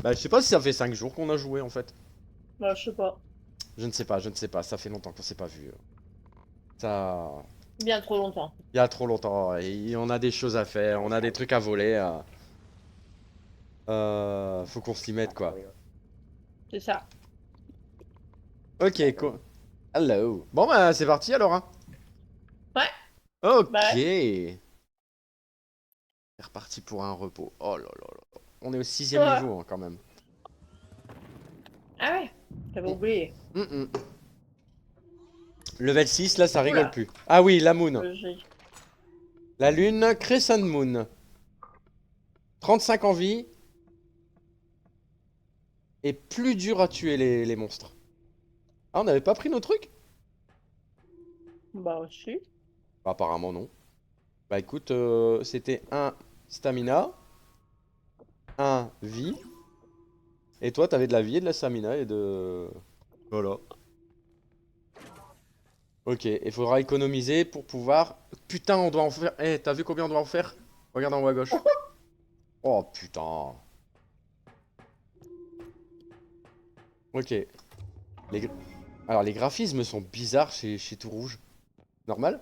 Bah, je sais pas si ça fait 5 jours qu'on a joué en fait. Bah, je sais pas. Je ne sais pas, ça fait longtemps qu'on s'est pas vu. Ça. Bien trop longtemps. Il y a trop longtemps, et on a des choses à faire, on a des trucs à voler. Faut qu'on s'y mette quoi. C'est ça. Ok, quoi. Hello. Bon bah c'est parti alors hein. Ouais, bah Ok. ouais. C'est reparti pour un repos. Oh là là là. On est au 6ème Ouais. niveau hein, quand même. Ah ouais, j'avais Mm, oublié. mm. Level 6 là ça rigole Oula, plus. Ah oui, la moon. j'ai... La lune Crescent Moon. 35 en vie et plus dur à tuer les monstres. Ah on n'avait pas pris nos trucs? Bah aussi. Bah, apparemment non. Bah écoute, c'était un stamina, un vie. Et toi, t'avais de la vie et de la stamina et de... Voilà. Ok, il faudra économiser pour pouvoir... Putain, on doit en faire... Eh, t'as vu combien on doit en faire? Regarde en haut à gauche. Oh putain. Ok. Les... Alors, les graphismes sont bizarres chez Tout Rouge. Normal?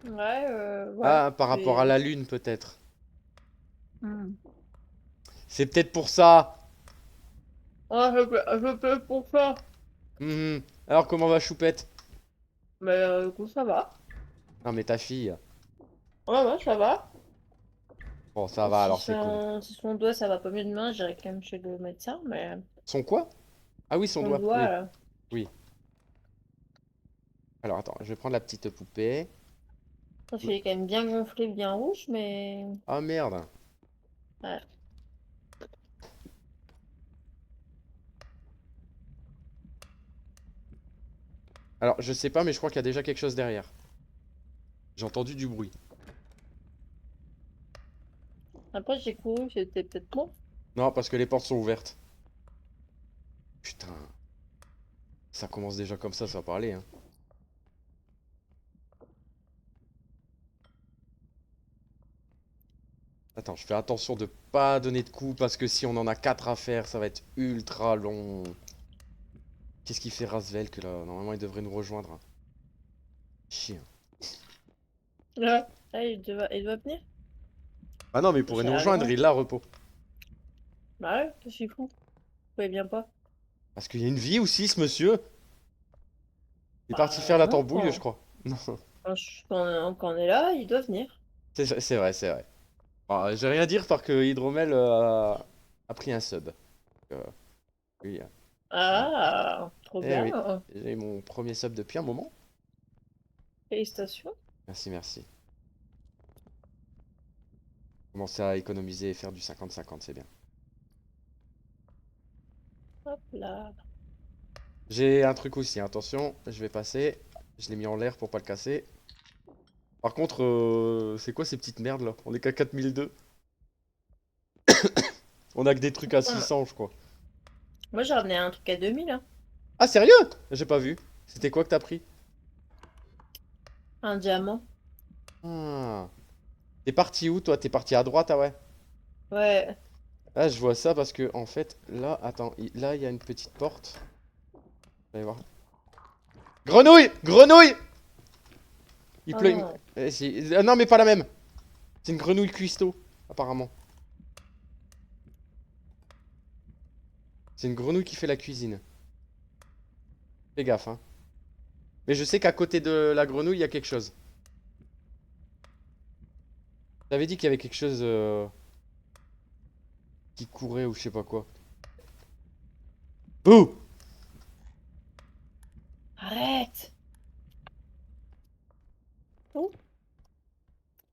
Ouais, ouais, Ah, par rapport à c'est... la lune, peut-être. Hmm. C'est peut-être pour ça. Ah, je peux pour ça. Mhm. Alors, comment va Choupette? Mais du coup, ça va. Non, mais ta fille. Ouais, ouais, ça va. Bon, ça va, alors c'est cool. Si son doigt, ça va pas mieux demain, j'irai quand même chez le médecin, mais Son quoi? Ah oui, son son doigt. doigt, Oui, là, oui. Alors, attends, je vais prendre la petite poupée. parce qu'il est quand même bien gonflé, bien rouge, mais... Ah merde. Ouais. Alors, je sais pas, mais je crois qu'il y a déjà quelque chose derrière. J'ai entendu du bruit. Après, j'ai couru, c'était peut-être moi. Non, parce que les portes sont ouvertes. Putain, ça commence déjà comme ça va pas aller, hein. Attends, je fais attention de pas donner de coups, parce que si on en a 4 à faire, ça va être ultra long. Qu'est-ce qu'il fait Rasvel que là? Normalement, il devrait nous rejoindre, hein. Chien. Ouais. Ah, il doit venir. Ah non, mais il pourrait C'est nous à rejoindre, grand. il a repos. Bah ouais, qu'est-ce qu'il fout? Pourquoi il vient pas? Parce qu'il y a une vie aussi, ce monsieur. Il est parti faire Bah la non, tambouille, je crois. Non, quand on est là, il doit venir. c'est vrai, c'est vrai. Bon, j'ai rien à dire parce que Hydromel a pris un sub. Euh, oui, voilà. Ah, trop Eh bien. oui, j'ai mon premier sub depuis un moment. Félicitations. Merci, merci. Commencer à économiser et faire du 50-50, c'est bien. Hop là. J'ai un truc aussi, attention, je vais passer. Je l'ai mis en l'air pour pas le casser. Par contre, c'est quoi ces petites merdes là? On est qu'à 4002. On a que des trucs à Ouais. 600, je crois. Moi, j'ai ramené un truc à 2000, hein. Ah, sérieux? J'ai pas vu. C'était quoi que t'as pris? Un diamant. Ah. T'es parti où toi? T'es parti à droite, ah ouais? Ouais. Ah, je vois ça parce que, en fait, là, attends, là, il y a une petite porte. Allez voir. Grenouille! Grenouille! Il Oh pleut. non. Ah, non, mais pas la même. C'est une grenouille cuistot, apparemment. C'est une grenouille qui fait la cuisine. Fais gaffe, hein. Mais je sais qu'à côté de la grenouille, il y a quelque chose. T'avais dit qu'il y avait quelque chose qui courait ou je sais pas quoi. Bouh! Arrête. Où?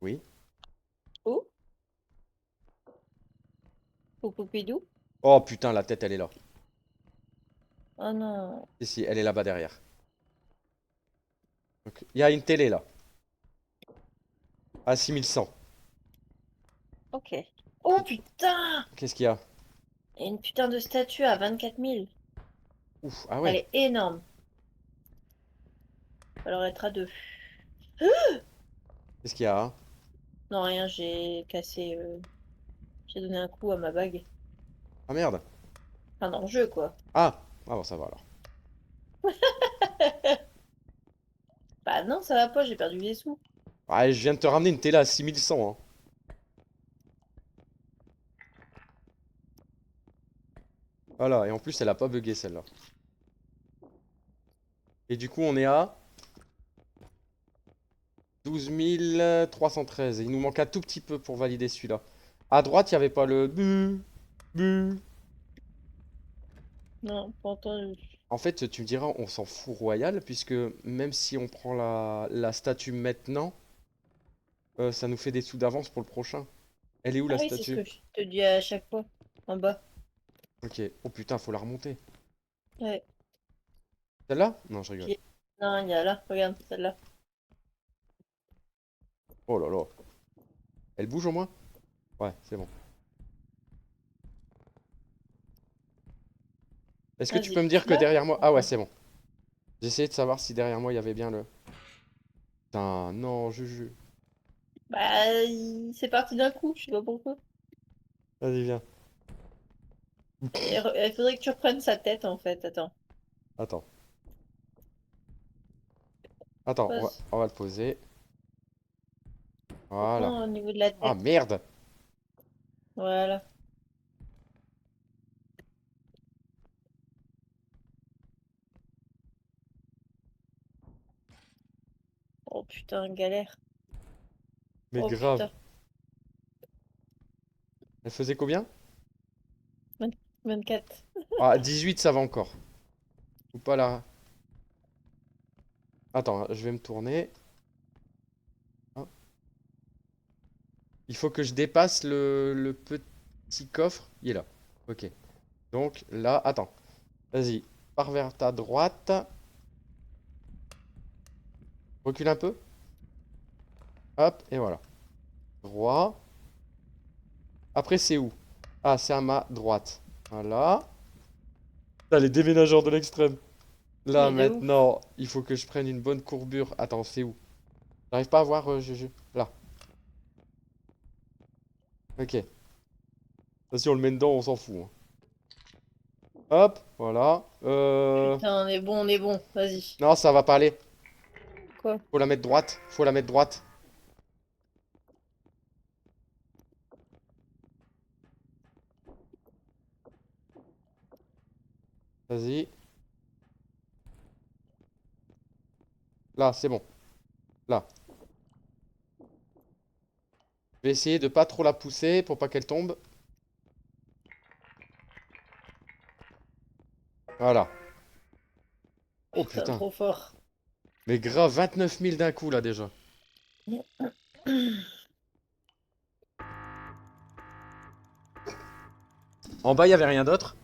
Oui. Où? Où, Poupidou? Oh putain, la tête, elle est là. Oh non. Si, si, elle est là-bas derrière. Donc, il y a une télé là, à 6100. Ok. Oh putain! Qu'est-ce qu'il y a? Il y a une putain de statue à 24 000. Ouf, ah Elle ouais. est énorme. Alors être à deux. Qu'est-ce qu'il y a, hein? Non, rien, j'ai cassé. J'ai donné un coup à ma bague. Ah merde. Enfin, dans le jeu, quoi. Ah! Ah bon, ça va alors. Bah non, ça va pas, j'ai perdu des sous. Ah, je viens de te ramener une télé à 6100, hein. Voilà, et en plus, elle a pas bugué celle-là. Et du coup, on est à 12 313. Et il nous manque un tout petit peu pour valider celui-là. À droite, il n'y avait pas le bu, bu. Non, pas entendu. En fait, tu me diras, on s'en fout royal, puisque même si on prend la statue maintenant, ça nous fait des sous d'avance pour le prochain. Elle est où Ah la oui, c'est ce statue? que je te dis à chaque fois. En bas. Ok. Oh putain, faut la remonter. Ouais. Celle-là? Non, je rigole. Puis- Non, il y a là, regarde, celle-là. Oh là là. Elle bouge au moins? Ouais, c'est bon. Est-ce que tu Vas-y, peux me dire pousse que là. derrière moi... Ah ouais, c'est bon. J'essayais de savoir si derrière moi, il y avait bien le... Putain, non, Juju. Bah, c'est parti d'un coup, je sais pas pourquoi. Vas-y, viens. Il faudrait que tu reprennes sa tête, en fait. Attends. Attends. Attends, Pose. on va le poser. Voilà. Reprends au niveau de la Ah, tête. merde! Voilà. Oh putain, galère. Mais Oh grave. putain. Elle faisait combien? 24. Ah, 18, ça va encore. Ou pas là. Attends, je vais me tourner. Ah. Il faut que je dépasse le petit coffre. Il est là. Ok. Donc là, attends. Vas-y. Pars vers ta droite. Recule un peu. Hop, et voilà. Droit. Après, c'est où? Ah, c'est à ma droite. Voilà. Putain, les déménageurs de l'extrême. Là, Mais de ouf. maintenant, il faut que je prenne une bonne courbure. Attends, c'est où? J'arrive pas à voir, Là. Ok. Si on le met dedans, on s'en fout, hein. Hop, voilà. Putain, on est bon, on est bon. Vas-y. Non, ça va pas aller. Quoi? Faut la mettre droite. Faut la mettre droite. Vas-y. Là, c'est bon. Là. Je vais essayer de pas trop la pousser pour pas qu'elle tombe. Voilà. Oh Putain, putain. trop fort. Mais grave, 29 000 d'un coup là déjà. En bas, il y avait rien d'autre.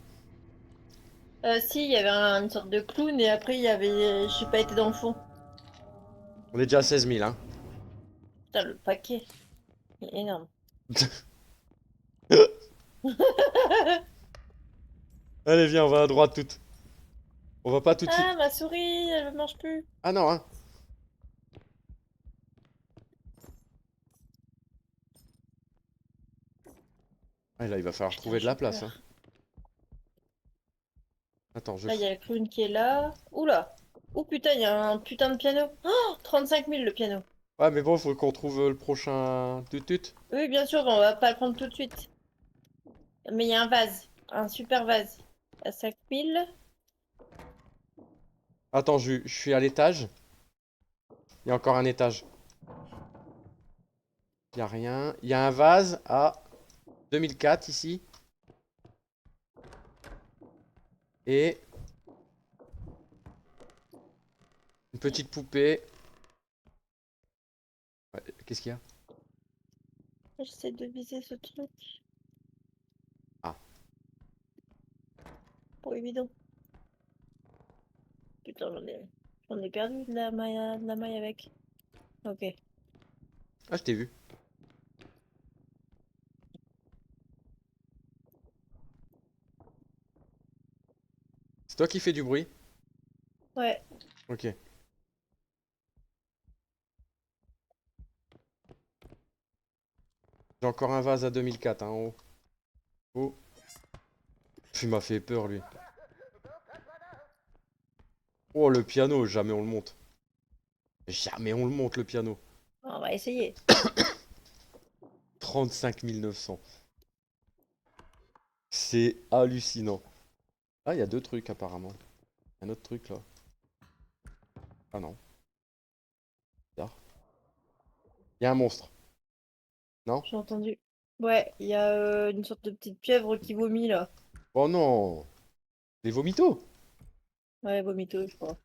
Si, il y avait une sorte de clown et après il y avait. J'ai pas été dans le fond. On est déjà à 16 000, hein. Putain, le paquet. Il est énorme. Allez, viens, on va à droite toute. On va pas tout de suite. Ah, ma souris, elle ne marche plus. Ah non, hein. Ah, là, il va falloir Putain, trouver de la j'ai place, hein. peur. Attends, Là, il y a le clown qui est là. Oula. Oh putain, il y a un putain de piano. Oh, 35 000 le piano. Ouais, mais bon, faut qu'on trouve le prochain tut. Oui, bien sûr, on va pas le prendre tout de suite. Mais il y a un vase. Un super vase. À 5 000. Attends, je suis à l'étage. Il y a encore un étage. Il y a rien. Il y a un vase à 2004 ici. Et une petite poupée. Ouais, qu'est-ce qu'il y a? J'essaie de viser ce truc. Ah, Pas évident. Putain, j'en ai perdu de la maille avec. Ok. ah, je t'ai vu. C'est toi qui fais du bruit? Ouais. Ok. J'ai encore un vase à 2004, hein, en haut. Oh. Il m'a fait peur, lui. Oh, le piano, jamais on le monte. Jamais on le monte, le piano. On va essayer. 35 900. C'est hallucinant. Ah, il y a deux trucs, apparemment. Un autre truc, là. Ah non. Bizarre. Il y a un monstre. Non? J'ai entendu. Ouais, il y a une sorte de petite pieuvre qui vomit là. Oh non! Les vomitos! Ouais, vomito, je crois.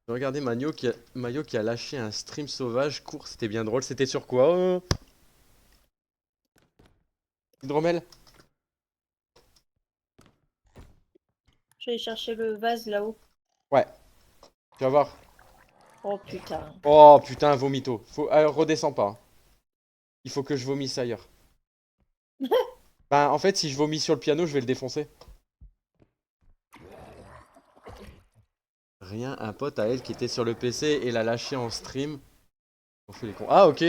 Regardez Mayo qui a lâché un stream sauvage court, c'était bien drôle. C'était sur quoi? Hydromel? Je vais aller chercher le vase là-haut. Ouais, tu vas voir. Oh putain. Oh putain, vomito. Faut... redescends pas, hein. Il faut que je vomisse ailleurs. Bah, en fait, si je vomis sur le piano, je vais le défoncer. Rien, un pote à elle qui était sur le PC et l'a lâché en stream. On fait les cons. Ah, ok.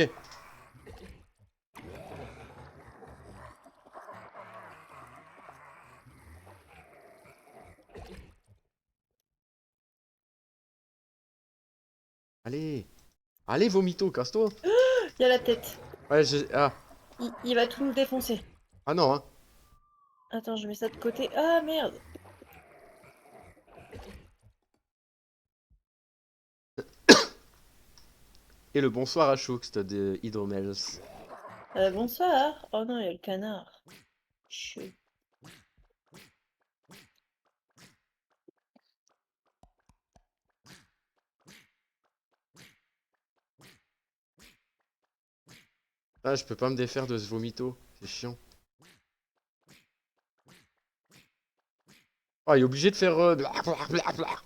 Allez. Allez, vomito, casse-toi. Il y a la tête. Ouais, j'ai... Ah. Il va tout nous défoncer. Ah non, hein. Attends, je mets ça de côté. Ah merde. Et le bonsoir à Choux de Hydromels. Bonsoir. Oh non, il y a le canard. Chut. Ah, je peux pas me défaire de ce vomito. C'est chiant. Ah, il est obligé de faire... bla, bla, bla, bla.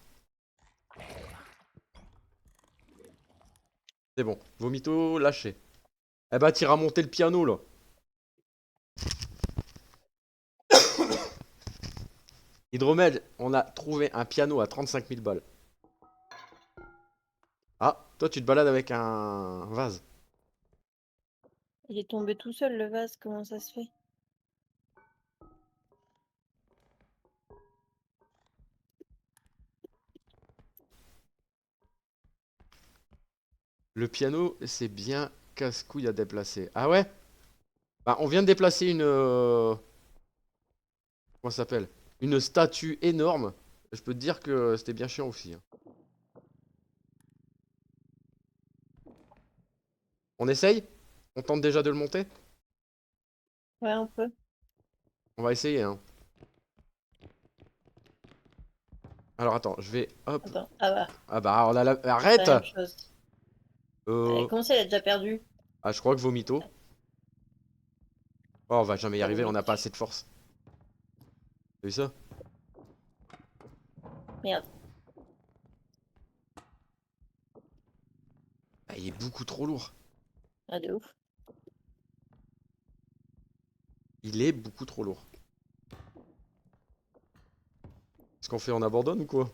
C'est bon. Vomito lâché. Eh bah, t'iras monter le piano, là. Hydromel, on a trouvé un piano à 35 000 balles. Ah, toi, tu te balades avec un vase. Il est tombé tout seul le vase. Comment ça se fait? Le piano, c'est bien casse-couille à déplacer. Ah ouais? Bah, on vient de déplacer une... comment ça s'appelle? Une statue énorme. Je peux te dire que c'était bien chiant aussi, hein. On essaye? On tente déjà de le monter? Ouais, on peut. On va essayer, hein. Alors attends, je vais... Hop. Attends. Ah bah, Ah bah, on a la... c'est la Arrête! même chose. Euh... Comment ça, il a déjà perdu? Ah, je crois que vomito. Oh, on va jamais y Ça arriver, on vomit n'a pas dessus. assez de force. T'as vu ça? Merde. Ah, il est beaucoup trop lourd. Ah, de ouf. Il est beaucoup trop lourd. Est-ce qu'on fait on abandonne ou quoi?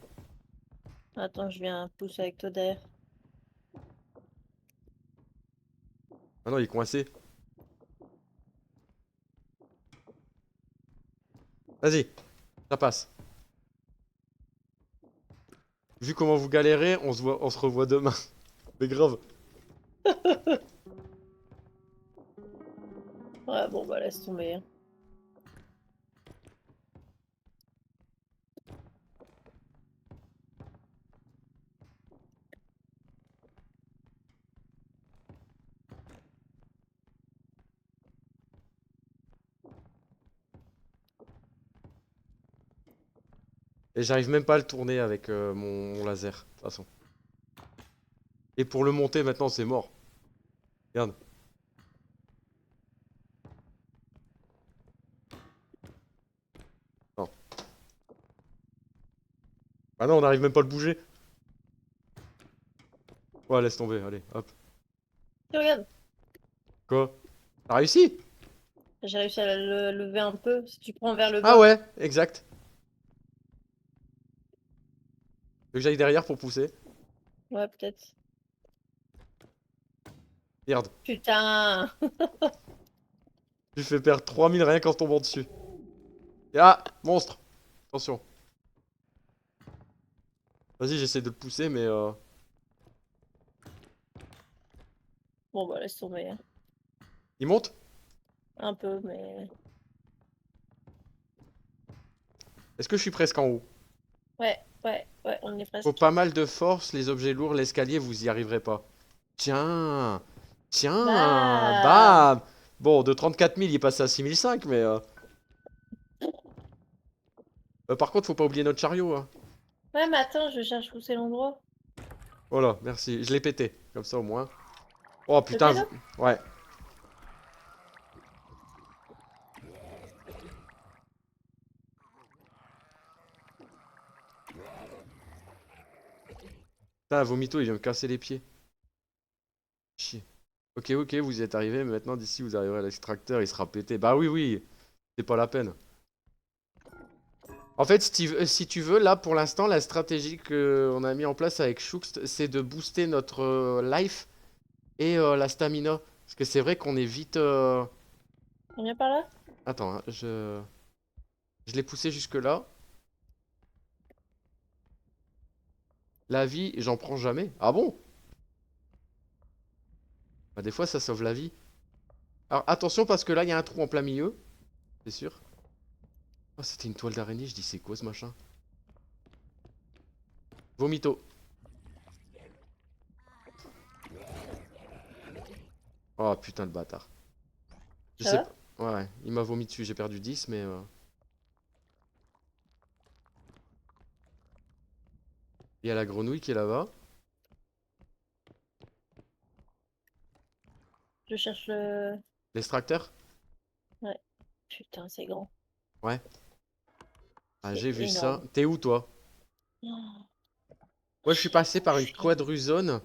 Attends, je viens pousser avec toi derrière. Ah non, il est coincé. Vas-y, ça passe. Vu comment vous galérez, on se revoit demain. Mais grave. Ouais, bon, bah laisse tomber, hein. Et j'arrive même pas à le tourner avec mon laser, de toute façon. Et pour le monter maintenant, c'est mort. Regarde. Non. Ah non, on n'arrive même pas à le bouger. Ouais, laisse tomber, allez, hop. Tiens, regarde, Quoi? T'as réussi? j'ai réussi à le lever un peu. Si tu prends vers le Ah bas. ouais, exact. Tu veux que j'aille derrière pour pousser? Ouais, peut-être. Merde. Putain! Tu fais perdre 3000 rien qu'en tombant dessus. Ah, monstre. Attention. Vas-y, j'essaie de le pousser, mais... Bon, bah, laisse tomber. Hein. Il monte? Un peu, mais. Est-ce que je suis presque en haut? Ouais, on est Faut presque. pas mal de force, les objets lourds, l'escalier, vous y arriverez pas. Tiens! Tiens! Bam! Bam! Bon, de 34 000, il est passé à 6 500, mais... par contre, faut pas oublier notre chariot, hein. Ouais, mais attends, je cherche où c'est l'endroit. Voilà, merci. Je l'ai pété, comme ça au moins. Oh Le putain, pédo? ouais. Putain, Vomito, il vient me casser les pieds. Chier. Ok, ok, vous y êtes arrivé, mais maintenant d'ici vous arriverez à l'extracteur, il sera pété. Bah oui, oui, c'est pas la peine. En fait, si tu veux, là pour l'instant, la stratégie qu'on a mis en place avec Shooks, c'est de booster notre life et la stamina. Parce que c'est vrai qu'on est vite. On vient par là? Attends, hein, je l'ai poussé jusque-là. La vie, j'en prends jamais. Ah bon? Bah, des fois, ça sauve la vie. Alors attention, parce que là, il y a un trou en plein milieu. C'est sûr. Oh, c'était une toile d'araignée, je dis c'est quoi ce machin? Vomito. Oh putain de bâtard. Je Ça sais va? pas. Ouais, il m'a vomi dessus, j'ai perdu 10, mais... Il y a la grenouille qui est là-bas. Je cherche le. L'extracteur? Ouais. Putain, c'est grand. Ouais. Ah, C'est j'ai vu ça. énorme. T'es où, toi? Oh, Moi, je suis passé par une chier. quadruzone.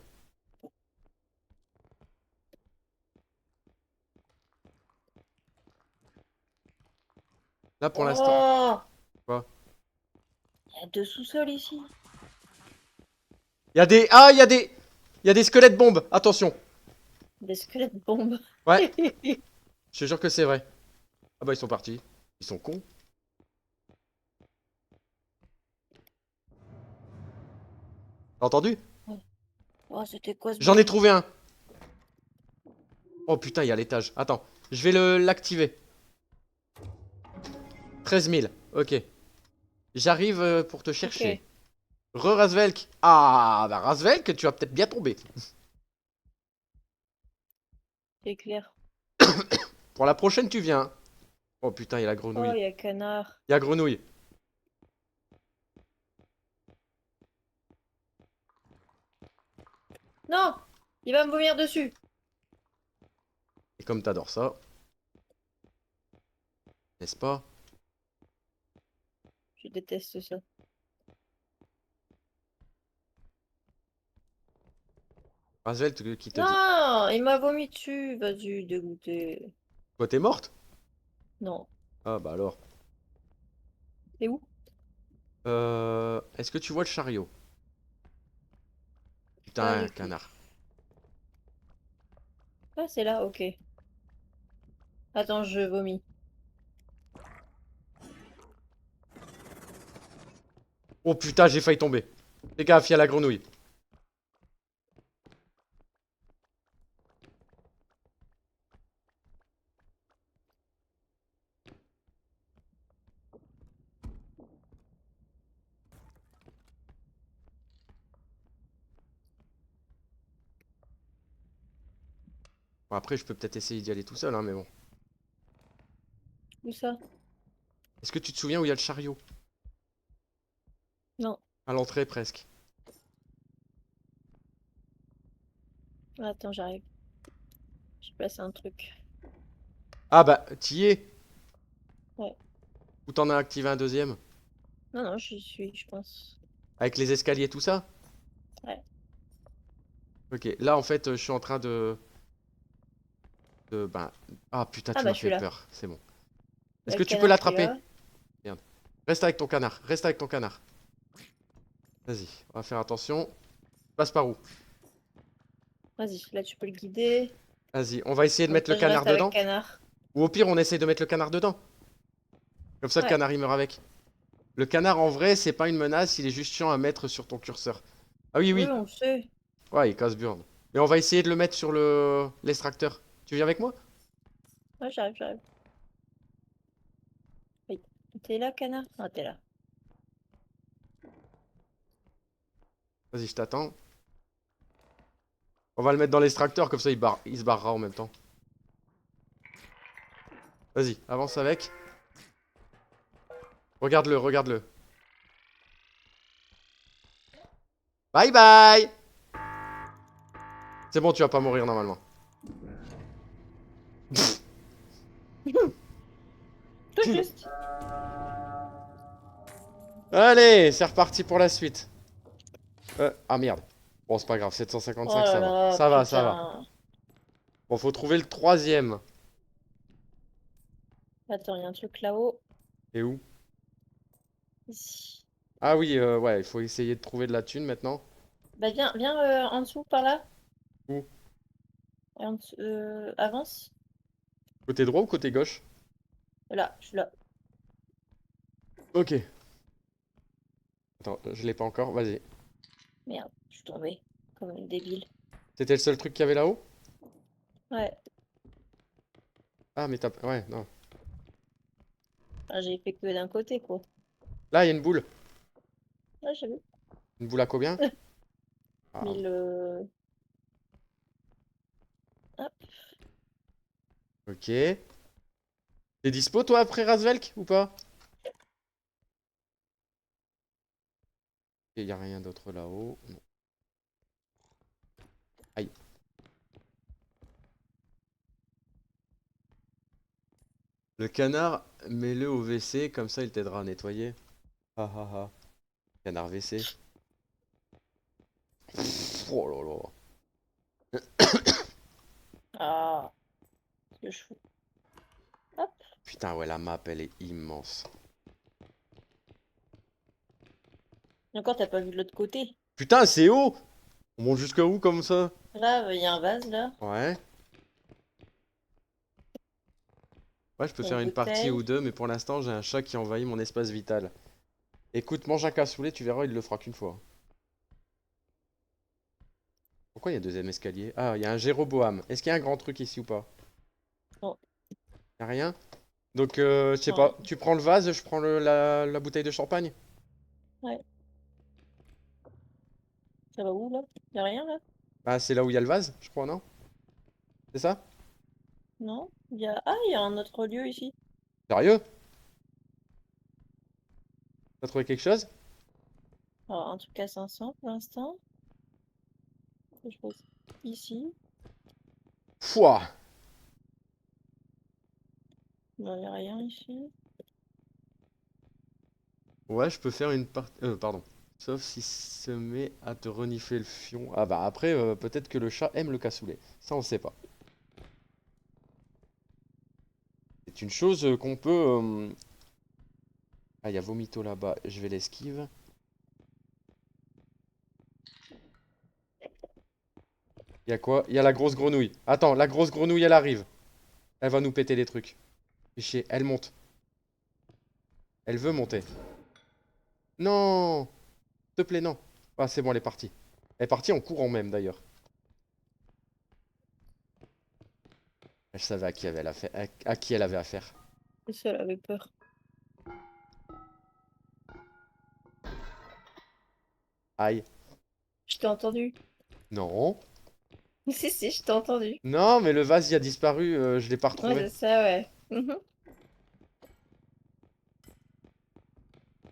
Là, pour l'instant... Oh! Quoi? Il y a deux sous-sols ici. Il y a des... Ah, il y a des... Il y a des squelettes bombes. Attention. Des squelettes bombes. Ouais, je te jure que c'est vrai. Ah bah, ils sont partis. Ils sont cons. T'as entendu? Oh, c'était quoi ce J'en ai bruit? trouvé un. Oh putain, il y a l'étage. Attends, je vais l'activer. 13 000. Ok. J'arrive pour te chercher. Ok, Rasvelk. Ah, bah Rasvelk, tu vas peut-être bien tomber. c'est clair. Pour la prochaine, tu viens. Oh putain, il y a la Oh, grenouille. il y a canard. Il y a grenouille. Non! Il va me vomir dessus. Et comme t'adores ça, n'est-ce pas? Je déteste ça. Rasvelk qui te dit. Non! Il m'a vomi dessus. Vas-y, dégoûté. Toi, t'es morte? Non. Ah bah alors. C'est où? Est-ce que tu vois le chariot? Pas Putain, du tout. canard. Ah, c'est là, ok. Attends, je vomis. Oh putain, j'ai failli tomber. Fais gaffe, il y a la grenouille. Bon, après, je peux peut-être essayer d'y aller tout seul, hein, mais bon. Où ça? Est-ce que tu te souviens où il y a le chariot? Non. À l'entrée, presque. Attends, j'arrive. J'ai placé un truc. Ah bah, t'y es. Ouais. Ou t'en as activé un deuxième? Non, non, j'y suis, je pense. Avec les escaliers, tout ça? Ouais. Ok, là, en fait, je suis en train ben... Ah putain, Ah tu bah, m'as je suis fait là. peur. C'est bon. Il y Est-ce a que le tu peux canard qui est l'attraper? là. Merde. Reste avec ton canard. Reste avec ton canard. Vas-y, on va faire attention. Passe par où? Vas-y, là, tu peux le guider. Vas-y, on va essayer de Comme mettre le ça, je canard reste avec dedans. canard. Ou au pire, on essaye de mettre le canard dedans. Comme ça, le Ouais. canard, il meurt avec. Le canard, en vrai, c'est pas une menace, il est juste chiant à mettre sur ton curseur. Ah oui, Oui, oui. on le sait. Ouais, il casse burn. Mais on va essayer de le mettre sur le l'extracteur. Tu viens avec moi? Ouais, j'arrive, j'arrive. Oui. T'es là, canard? Ah, t'es là. Vas-y, je t'attends. On va le mettre dans l'extracteur, comme ça il se barrera en même temps. Vas-y, avance avec. Regarde-le, regarde-le. Bye bye! C'est bon, tu vas pas mourir normalement. Tout juste. Allez, c'est reparti pour la suite. Ah merde. Bon, c'est pas grave, Oh 755, là ça va. là, Ça va, ça va. putain. Bon, faut trouver le troisième. Attends, il y a un truc là-haut. Et où? Ici. Ah oui, ouais, il faut essayer de trouver de la thune maintenant. Bah, viens en dessous, par là. Où? Avance. Côté droit ou côté gauche? Là, je suis là. Ok. Attends, je l'ai pas encore, vas-y. Merde, je suis tombée. Comme une débile. C'était le seul truc qu'il y avait là-haut? Ouais. Ah, mais t'as... Ouais, non. Ah, j'ai fait que d'un côté, quoi. Là, il y a une boule. Ouais, j'ai vu. Une boule à combien? Ah, 1000. Hop. ok. T'es dispo, toi, après Razvelk, ou pas? Il y a rien d'autre là-haut. Non. Aïe. Le canard, mets-le au WC, comme ça il t'aidera à nettoyer. Ah ah ah. Canard WC. Oh là là. Ah, ce que je fous. Hop. Putain, ouais, la map, elle est immense. Encore, t'as pas vu de l'autre côté. Putain, c'est haut! On monte jusqu'à où comme ça? Là, il y a un vase, là. Ouais. Ouais, je peux Il y a faire une une partie ou bouteille. deux, mais pour l'instant, j'ai un chat qui envahit mon espace vital. Écoute, mange un cassoulet, tu verras, il le fera qu'une fois. Pourquoi il y a un deuxième escalier? Ah, il y a un Jéroboam. Est-ce qu'il y a un grand truc ici ou pas? Non, Y a rien? Donc, je sais non. pas. Tu prends le vase, je prends la bouteille de champagne? Ouais. Ça va où, là? Y a rien, là? Ah, c'est là où il y a le vase, je crois, non? C'est ça? Non? Ah, il y a un autre lieu ici. Sérieux? T'as trouvé quelque chose? Alors, un truc à 500 pour l'instant. Je pose ici. Pouah! Non, y a rien ici. Ouais, je peux faire une partie. Pardon. Sauf s'il se met à te renifler le fion. Ah bah après, peut-être que le chat aime le cassoulet. Ça, on sait pas. C'est une chose qu'on peut. Ah, il y a Vomito là-bas. Je vais l'esquive. Il y a quoi? Il y a la grosse grenouille. Attends, la grosse grenouille, elle arrive. Elle va nous péter les trucs. Fais chier. Elle monte. Elle veut monter. Non! S'il te plaît, non. Ah, c'est bon, elle est partie. Elle est partie en courant même, d'ailleurs. Elle savait à qui, à qui elle avait affaire. Le seul avait peur. Aïe. Je t'ai entendu. Non. Si, si, je t'ai entendu. Non, mais le vase y a disparu. Je l'ai pas Ouais, retrouvé. je sais, ouais. Mhm.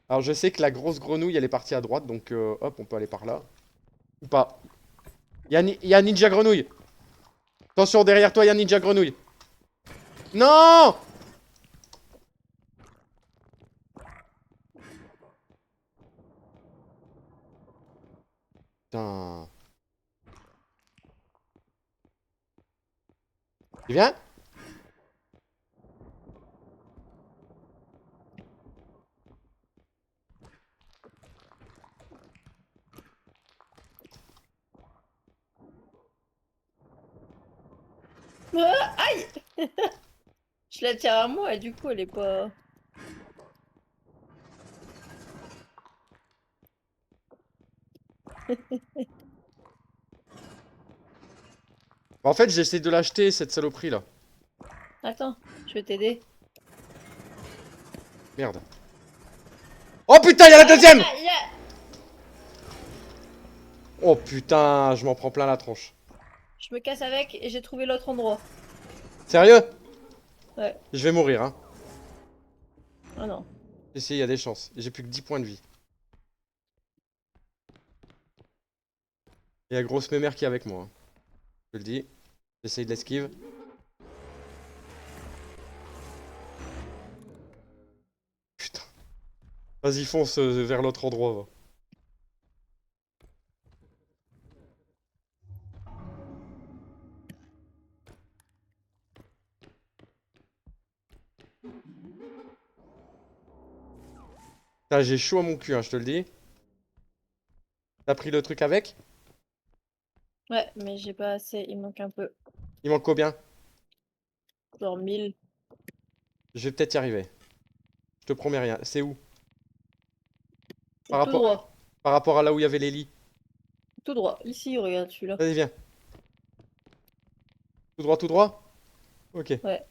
Alors, je sais que la grosse grenouille, elle est partie à droite. Donc, hop, on peut aller par là. Ou pas. Il y a Ninja Grenouille. Attention, derrière toi, il y a Ninja Grenouille. Non! Putain. Tu viens? Ah, aïe! Je la tire à moi et du coup, elle est pas. En fait, j'essaie de l'acheter, cette saloperie là. Attends, je vais t'aider. Merde. Oh putain, il y a la deuxième! Ah, Oh putain, je m'en prends plein la tronche. je me casse avec et j'ai trouvé l'autre endroit. Sérieux? Ouais. Je vais mourir, hein. Oh non. Si, il y a des chances. J'ai plus que 10 points de vie. Il y a grosse mémère qui est avec moi, hein. Je le dis. J'essaye de l'esquive. Putain. Vas-y, fonce vers l'autre endroit, va. Putain, j'ai chaud à mon cul, hein, je te le dis. T'as pris le truc avec? Ouais, mais j'ai pas assez, il manque un peu. Il manque combien? Genre 1000. Je vais peut-être y arriver. Je te promets rien. C'est où? C'est Par tout rapport... droit. Par rapport à là où il y avait les lits. Tout droit. Ici, regarde celui-là. Vas-y, viens. Tout droit, tout droit? Ok. Ouais.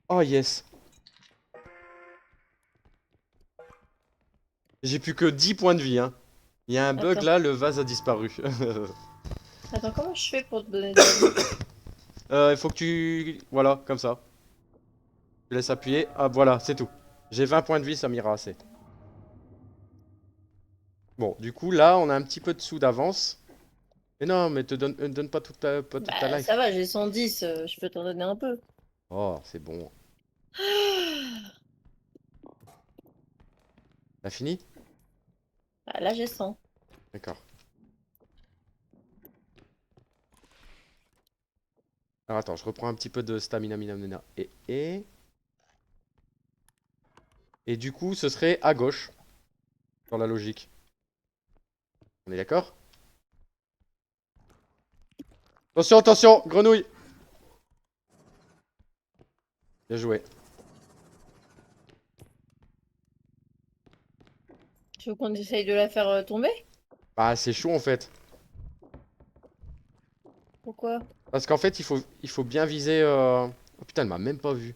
Oh yes. J'ai plus que 10 points de vie, hein. Il y a un bug Attends. là, le vase a disparu. Attends, comment je fais pour te donner de la vie? Il faut que tu... Voilà, comme ça. Je laisse appuyer. Ah, voilà, c'est tout. J'ai 20 points de vie, ça m'ira assez. Bon, du coup, là, on a un petit peu de sous d'avance. Mais non, mais donne pas toute ta Bah, life. ça va, j'ai 110, je peux t'en donner un peu. Oh, c'est bon. T'as fini? Bah, là, j'ai 100. D'accord. Alors attends, je reprends un petit peu de stamina, mina. Et du coup, ce serait à gauche, dans la logique. On est d'accord? Attention, attention, grenouille! Bien joué. Tu veux qu'on essaye de la faire tomber? Bah, c'est chaud en fait. Pourquoi? Parce qu'en fait, il faut bien viser... Oh putain, elle m'a même pas vu.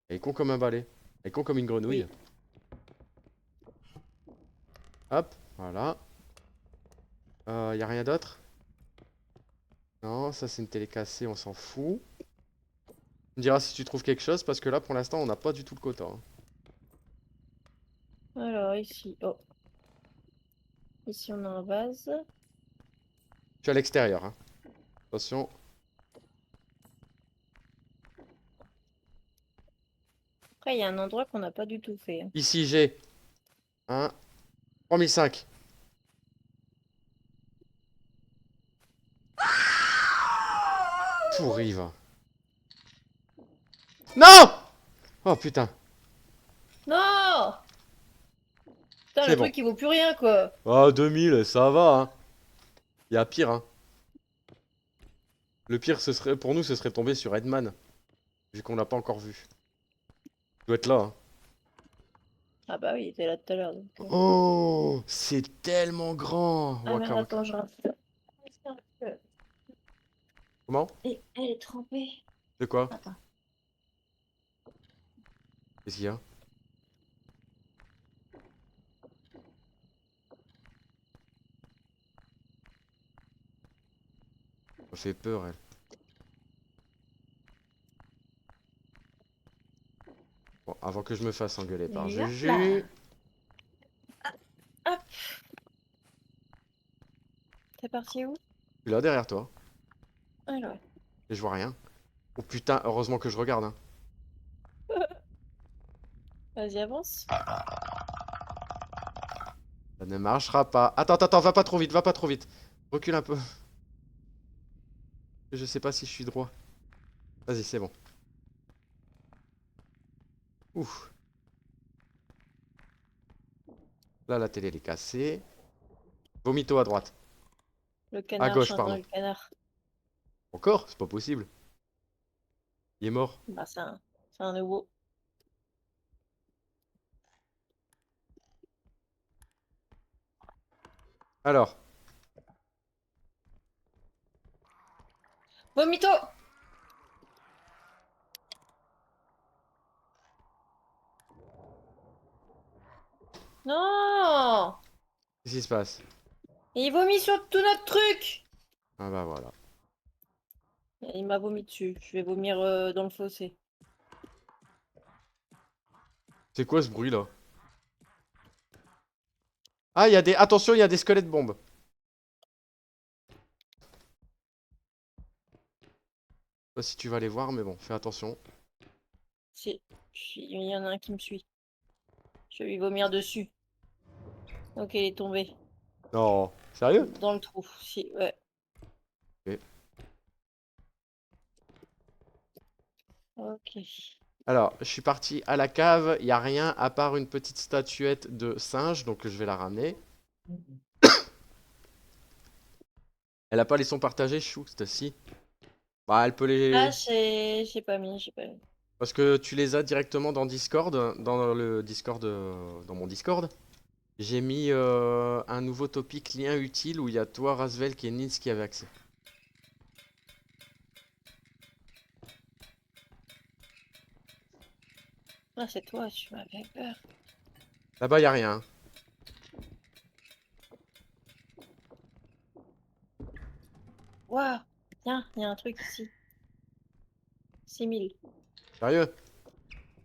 Elle est con comme un balai. Elle est con comme une grenouille. Oui. Hop, voilà. Y a rien d'autre? Non, ça c'est une télé cassée, on s'en fout. Tu me diras si tu trouves quelque chose, parce que là, pour l'instant, on n'a pas du tout le quota, hein. Alors, ici. Oh. Ici, on a un vase. Je suis à l'extérieur, hein. Attention. Après, il y a un endroit qu'on n'a pas du tout fait, hein. Ici, j'ai un 3005. Pourri, va. Non! Oh putain, Non! Putain, c'est le bon. truc, il vaut plus rien, quoi. Ah, 2000, ça va, hein. Il y a pire, hein. Le pire, ce serait, pour nous, ce serait tombé sur Edman, vu qu'on l'a pas encore vu. Il doit être là, hein. Ah bah oui, il était là tout à l'heure, donc... Oh, c'est tellement grand. Ah Waka merde, waka. attends, je rate. Comment? Et elle est trempée. De quoi? Attends. Qu'est-ce qu'il y a? Ça me fait peur, elle. Bon, avant que je me fasse engueuler par Et hop là. Juju. Hop. T'es parti où? Je suis là derrière toi. Alors. Et je vois rien. Oh putain, heureusement que je regarde, hein. Vas-y, avance. Ça ne marchera pas. Attends, attends, va pas trop vite, va pas trop vite. Recule un peu. Je sais pas si je suis droit. Vas-y, c'est bon. Ouf. Là, la télé, elle est cassée. Vomito à droite. Le À canard, gauche, j'entends pardon. le canard. Encore? C'est pas possible. Il est mort. Bah, c'est un nouveau. Alors, Vomito! Non! qu'est-ce qui se passe? Il vomit sur tout notre truc! Ah bah voilà. Il m'a vomi dessus. Je vais vomir dans le fossé. C'est quoi ce bruit là? Ah, il y a des... Attention, il y a des squelettes bombes. Je sais pas si tu vas les voir, mais bon, fais attention. Si. Il y en a un qui me suit. Je vais lui vomir dessus. Ok, il est tombé. Non, sérieux? Dans le trou. Si, ouais. Ok. Ok. Alors, je suis parti à la cave, il n'y a rien à part une petite statuette de singe, donc je vais la ramener. Elle a pas les sons partagés, chou, si. Bah, elle peut Ah, les... j'ai pas mis, j'ai pas mis. Parce que tu les as directement dans Discord, dans le Discord, dans mon Discord. J'ai mis un nouveau topic lien utile où il y a toi, Rasvel, et Nils qui avaient accès. Ah, c'est toi, tu m'avais peur. Là-bas, il n'y a rien, hein. Waouh! Tiens, il y a un truc ici. 6000. Sérieux?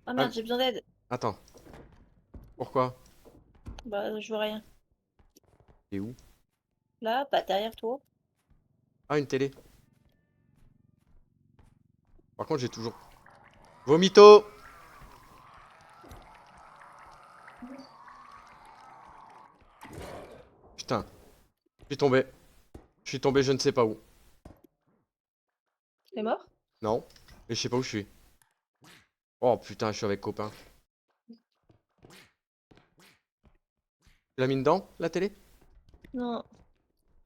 Ah Ah, merde, j'ai besoin d'aide. attends, pourquoi? Bah, je vois rien. T'es où? Là, pas derrière toi. Ah, une télé. Par contre, j'ai toujours... Vomito! Putain, je suis tombé. Je suis tombé, je ne sais pas où. T'es mort? Non, mais je sais pas où je suis. Oh putain, je suis avec copain. Tu l'as mis dedans, la télé? Non.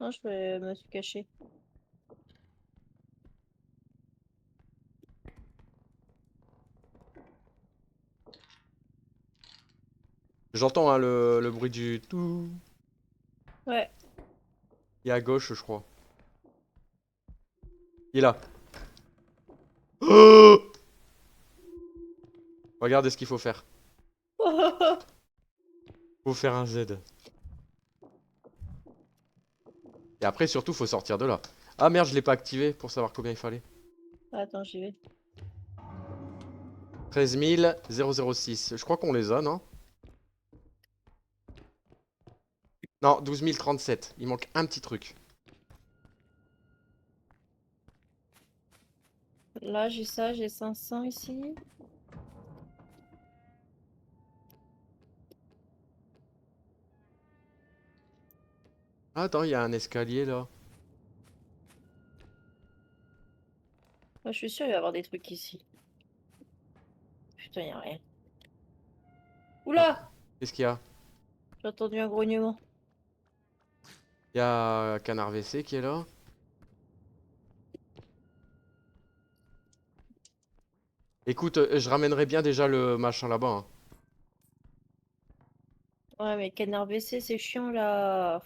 Non, me suis caché. J'entends hein, le bruit du tout. Ouais. Il est à gauche, je crois. Il est là. Oh, regardez ce qu'il faut faire. Faut faire un Z. Et après, surtout, faut sortir de là. Ah merde, je l'ai pas activé pour savoir combien il fallait. Attends, j'y vais. 13 006. Je crois qu'on les a, non? Non, 12 037. Il manque un petit truc. Là, j'ai ça, j'ai 500 ici. Ah, attends, il y a un escalier là. Moi, je suis sûre qu'il va y avoir des trucs ici. Putain, y a rien. Ah, Oula! qu'est-ce qu'il y a? J'ai entendu un grognement. Il y a Canard WC qui est là. Écoute, je ramènerai bien déjà le machin là-bas, hein. Ouais, mais canard WC, c'est chiant là.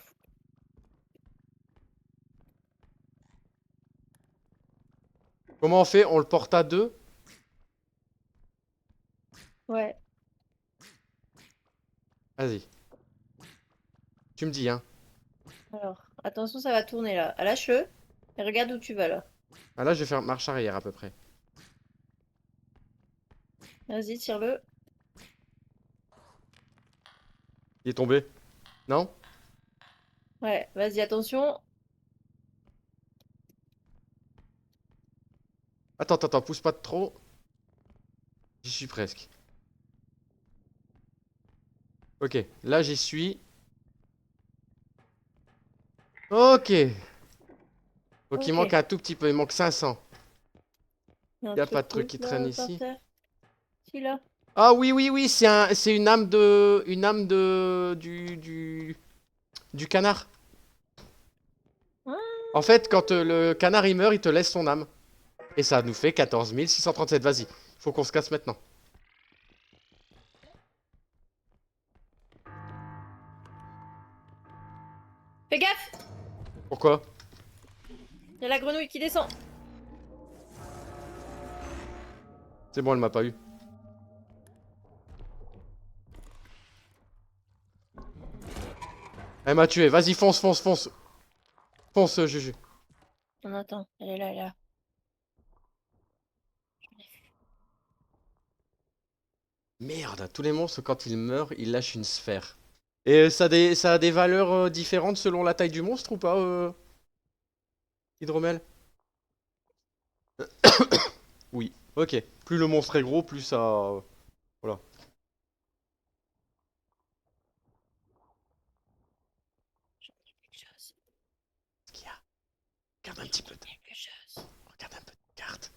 Comment on fait? On le porte à deux? Ouais. Vas-y. Tu me dis, hein. Alors, attention, ça va tourner là. À lâche-le. Et regarde où tu vas là. Ah là, je vais faire marche arrière à peu près. Vas-y, tire-le. Il est tombé? Non? Ouais, vas-y, attention. Attends, attends, attends, pousse pas de trop. J'y suis presque. Ok, là j'y suis. Ok. Donc il Ok. manque un tout petit peu, il manque 500. Il y a un Y a pas truc de truc rouge qui traîne là par ici. terre. Si là. Ah oui, oui, oui, c'est du canard. Ah, En fait, quand le canard il meurt, il te laisse son âme. Et ça nous fait 14 637. Vas-y, faut qu'on se casse maintenant. Fais gaffe! Pourquoi? Il y a la grenouille qui descend. C'est bon, elle m'a pas eu. Elle m'a tué. Vas-y, fonce, fonce, fonce. Fonce, Juju. Non, attends, elle est là, elle est là. Merde, tous les monstres, quand ils meurent, ils lâchent une sphère. Et ça a des valeurs différentes selon la taille du monstre ou pas, Hydromel? Oui. Ok. Plus le monstre est gros, plus ça... voilà. Quelque chose. Qu'est-ce qu'il y a? Regarde un petit peu. Quelque chose. Regarde un peu de carte.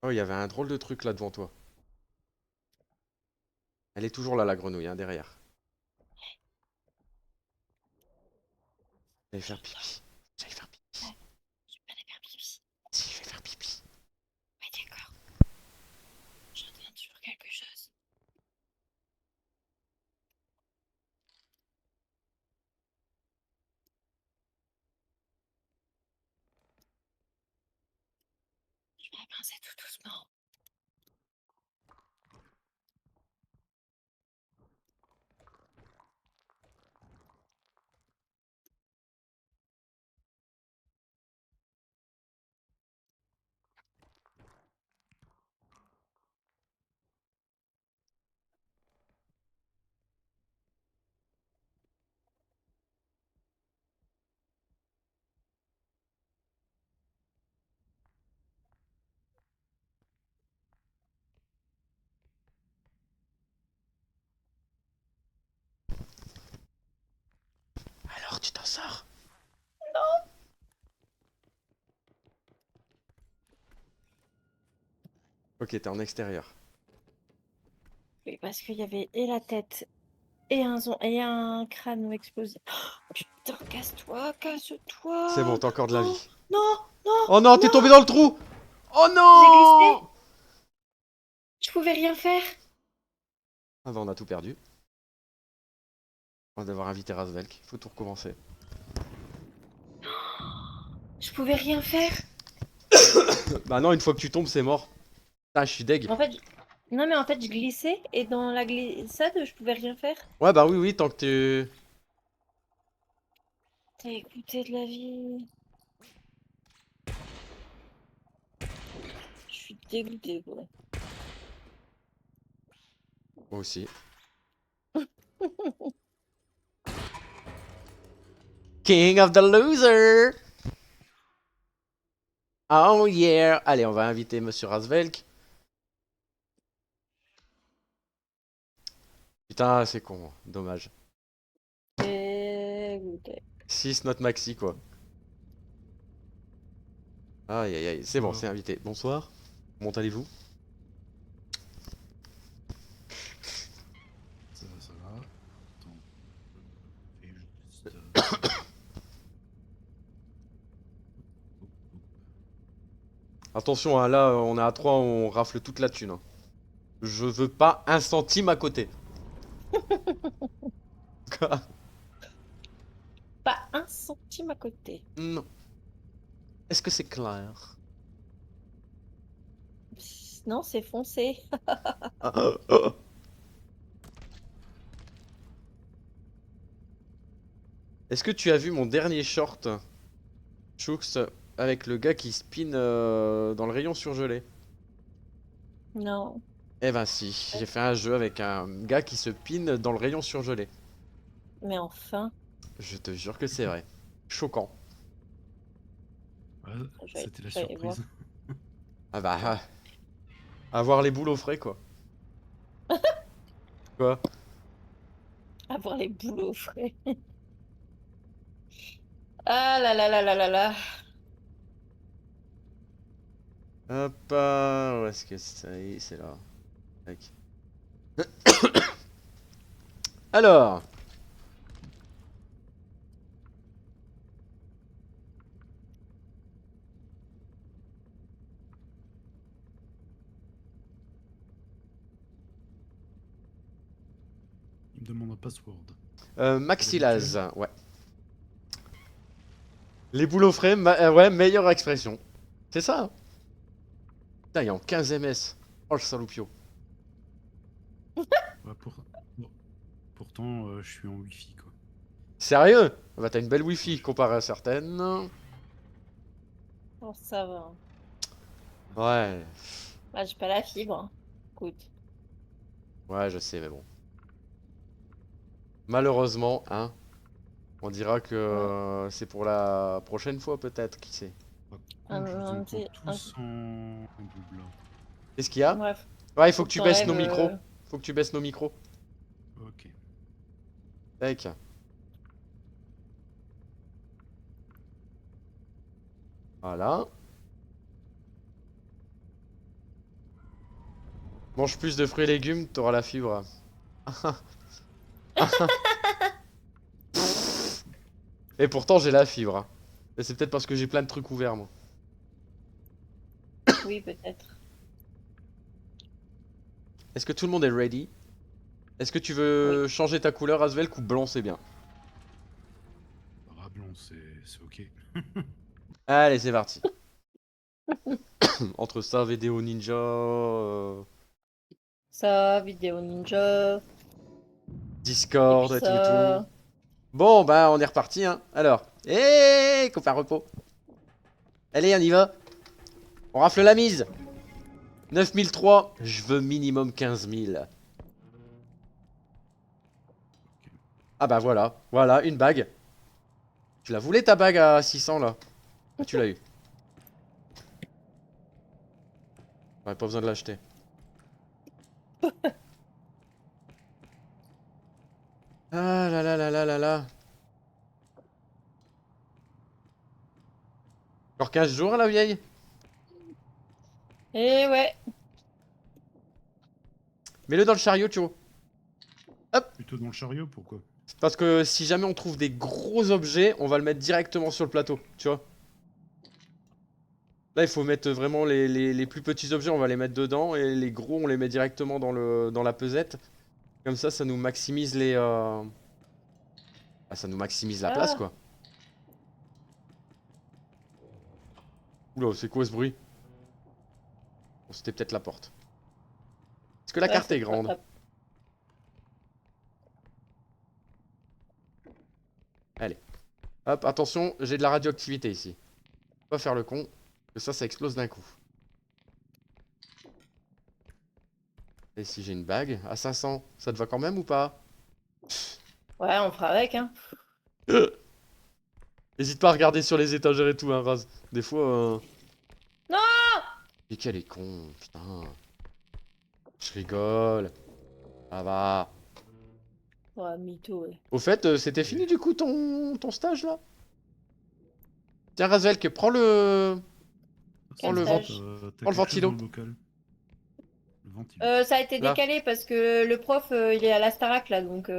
Oh, il y avait un drôle de truc là devant toi. Elle est toujours là, la grenouille, hein, derrière. J'allais faire pipi. J'allais faire pipi. Je vais pas aller faire pipi. Si, je vais faire pipi. Oui, d'accord. J'entends toujours quelque chose. Je vais avancer tout doucement. Alors, tu t'en sors? Ok, t'es en extérieur. Oui, parce qu'il y avait et la tête et un crâne explosé. Oh, putain, casse-toi, C'est bon, casse-toi. t'as encore de la Non, vie. non, non, Oh non, t'es tombé non. dans le trou! Oh J'ai glissé. non! Je pouvais rien faire. Ah bah on a tout perdu. On va devoir inviter Razvelk. Faut tout recommencer. Je pouvais rien faire. Bah non, une fois que tu tombes, c'est mort. Ah, je suis deg. En fait, non, mais en fait, je glissais et dans la glissade, je pouvais rien faire. Ouais, bah oui, oui, tant que tu... T'as écouté de la vie. Je suis dégoûtée, quoi. Moi aussi. King of the loser! Oh yeah! Allez, on va inviter Monsieur Razvelk. Putain, c'est con. Dommage. Dégoûtée. 6 notre maxi, quoi. Aïe, aïe, aïe. C'est bon, Bonsoir. c'est invité. Bonsoir. Comment allez-vous? Ça va, ça va. Attends. Je fais juste. Attention, hein, là, on est à 3, on rafle toute la thune, hein. Je veux pas un centime à côté. Quoi? Pas un centime à côté. Non. Est-ce que c'est clair? Non, c'est foncé. Ah, ah, ah. Est-ce que tu as vu mon dernier short, Chooks, avec le gars qui spin dans le rayon surgelé? Non. Eh ben si, j'ai fait un jeu avec un gars qui se pine dans le rayon surgelé. Mais enfin, Je te jure que c'est vrai. Choquant. Ouais, c'était la je vais aller voir. surprise. Ah bah, avoir les boules au frais, quoi. Quoi? Avoir les boulots frais. Ah là là là là là là. Hop, où est-ce que c'est? C'est là. Tac. Alors, Il me demande un password. Maxilaz, ouais. Les boulots frais, ouais, meilleure expression. C'est ça. Hein. Putain, il est en 15 ms. Oh le saloupio. Ouais, pourtant, je suis en Wi-Fi, quoi. Sérieux? Bah t'as une belle wifi comparée à certaines. Oh, ça va. Ouais. Bah, j'ai pas la fibre. Hein. Écoute. Ouais, je sais, mais bon. Malheureusement, hein. On dira que c'est pour la prochaine fois peut-être, qui sait. Par contre, je vous Un entends petit- un- tous en double. Qu'est-ce qu'il y a? Bref, Ouais, il faut faut que que tu baisses t'enlèves. nos micros. Faut que tu baisses nos micros. Ok. Tac. Voilà. Mange plus de fruits et légumes, t'auras la fibre. Et pourtant j'ai la fibre. Hein. Et c'est peut-être parce que j'ai plein de trucs ouverts moi. Oui, peut-être. Est-ce que tout le monde est ready? Est-ce que tu Oui. veux changer ta couleur, Asvel, ou blanc c'est bien? Rablon, c'est ok. Allez, c'est parti. Entre ça, VDO Ninja. Ça, vidéo ninja. Et puis Discord et tout et tout. ça. Bon, bah, on est reparti, hein. Alors, hé, copain repos. Allez, on y va. On rafle la mise. 9003, je veux minimum 15000. Ah bah voilà, voilà, une bague. Tu la voulais ta bague à 600 là? Ah, tu l'as eu. Ouais, pas besoin de l'acheter. Ah là là là là là là. Encore 15 jours la vieille? Et ouais. Mets-le dans le chariot, tu vois. Plutôt dans le chariot, pourquoi? Parce que si jamais on trouve des gros objets, on va le mettre directement sur le plateau, tu vois. Là, il faut mettre vraiment les plus petits objets, on va les mettre dedans, et les gros, on les met directement dans la pesette. Comme ça nous maximise les... Ah, ça nous maximise la place, Ah, quoi. Oula, c'est quoi ce bruit? Bon, c'était peut-être la porte. Est-ce que la ouais, carte est c'est pas- grande? Allez. Hop, attention, j'ai de la radioactivité ici. Faut pas faire le con, que ça explose d'un coup. Et si j'ai une bague à 500, ça te va quand même ou pas? Ouais, on fera avec, hein. Hésite pas à regarder sur les étagères et tout, hein, Raz. Des fois, Non! Mais qu'elle est con, putain. Je rigole. Ça va. Ouais, mytho, ouais. Au fait, c'était fini du coup ton stage là? Tiens, Razvelk, prends Quel le vent. stage? T'as Prends le quelque chose dans ventilo. le bocal. Le ventilo. Ça a été Là. décalé parce que le prof, il est à la Starac, là, donc...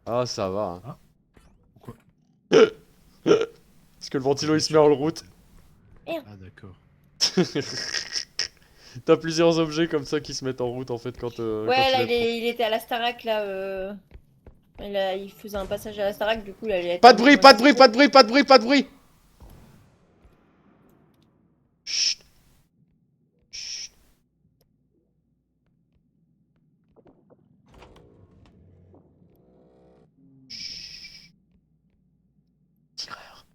Ah, ça va. Hein. Pourquoi? Parce que le ventilo il se met en route. Ah, d'accord. T'as plusieurs objets comme ça qui se mettent en route en fait quand Ouais, là, il est... il était à la Starac, là. Il faisait un passage à la Starac, du coup, là, il a été Pas de mis bruit, dans pas le de bruit, métro. pas de bruit, pas de bruit, pas de bruit. Chut. Chut. Chut. Tireur.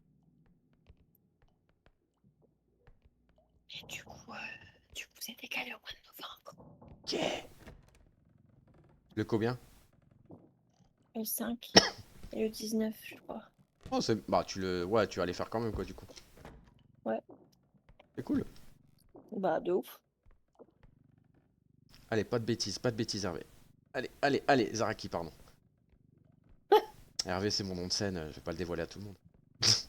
Et du coup, c'est décalé au mois de novembre. Ok. Le combien? Le 5 et le 19, je crois. Oh, c'est... Bah, ouais, tu vas aller faire quand même, quoi, du coup. Ouais. C'est cool. Bah, de ouf. Allez, pas de bêtises, Hervé. Allez, Zaraki, pardon. Hervé, c'est mon nom de scène, je vais pas le dévoiler à tout le monde. C'est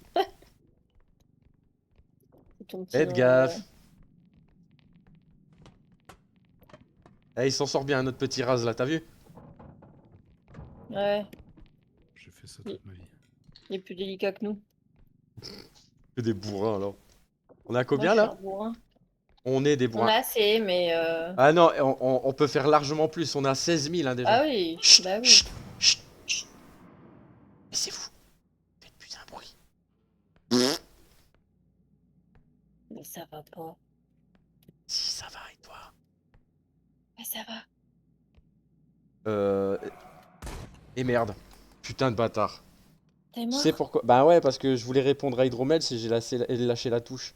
ton petit Faites nom, gaffe. Eh, il s'en sort bien, notre petit Raz, là, t'as vu? Ouais, J'ai fait ça toute ma vie. il est plus délicat que nous. Que des bourrins, alors. On a Moi, combien, je suis un là? bourrin. On est des On bourrins. a assez, mais... Ah non, on peut faire largement plus, on a 16 000, hein, déjà. Ah oui, Chut, bah oui. chut, chut. Baissez-vous. Faites plus un bruit. Mais ça va pas. Si, ça va, et toi? Mais ça va. Euh... Et merde. Putain de bâtard. T'es Tu mort? sais pourquoi? Bah ouais, parce que je voulais répondre à Hydromel si j'ai lâché la touche.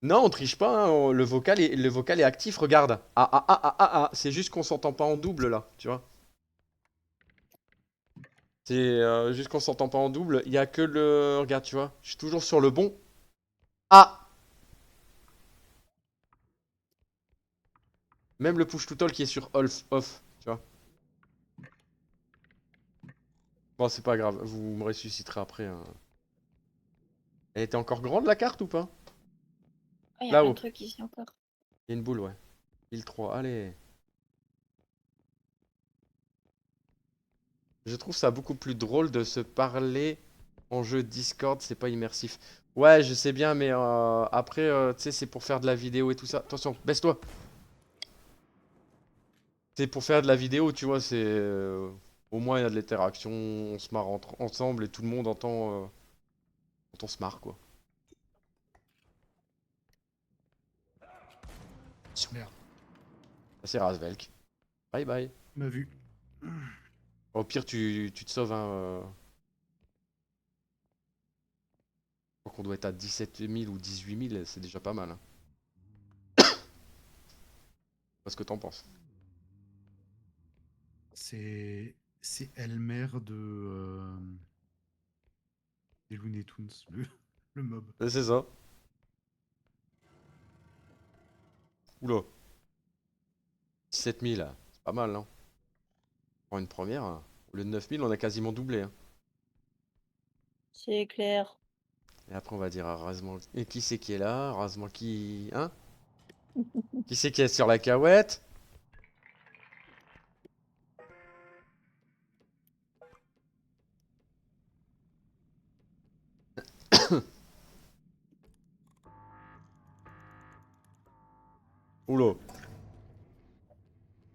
Non, on triche pas, hein, le vocal est actif, regarde. Ah ah ah ah ah ah, c'est juste qu'on s'entend pas en double là, tu vois. C'est juste qu'on s'entend pas en double, il y a que le... Regarde, tu vois, je suis toujours sur le bon. Ah! Même le push to talk qui est sur off, tu vois. Bon, c'est pas grave, vous me ressusciterez après, hein. Elle était encore grande la carte ou pas? Ah, il y a plein de Là-haut, trucs ici encore. il y a une boule, ouais. Île 3, allez. Je trouve ça beaucoup plus drôle de se parler en jeu Discord, c'est pas immersif. Ouais, je sais bien, mais après, tu sais, c'est pour faire de la vidéo et tout ça. Attention, baisse-toi. C'est pour faire de la vidéo, tu vois, c'est... au moins, il y a de l'interaction, on se marre ensemble et tout le monde entend... quand on se marre, quoi. Merde, Ça, c'est Razvelk. Bye bye. il m'a vu. Au pire, tu te sauves, hein. Je crois qu'on doit être à 17 000 ou 18 000, c'est déjà pas mal, hein. Parce que t'en penses. C'est Elmer des Looney Tunes, le mob. C'est ça. Oula. 17 000, là. C'est pas mal, non? Pour une première, hein. Au lieu de 9 000, on a quasiment doublé, hein. C'est clair. Et après, on va dire à Razement... Et qui c'est qui est là? Razement qui... Hein? Qui c'est qui est sur la cahouette? Oula.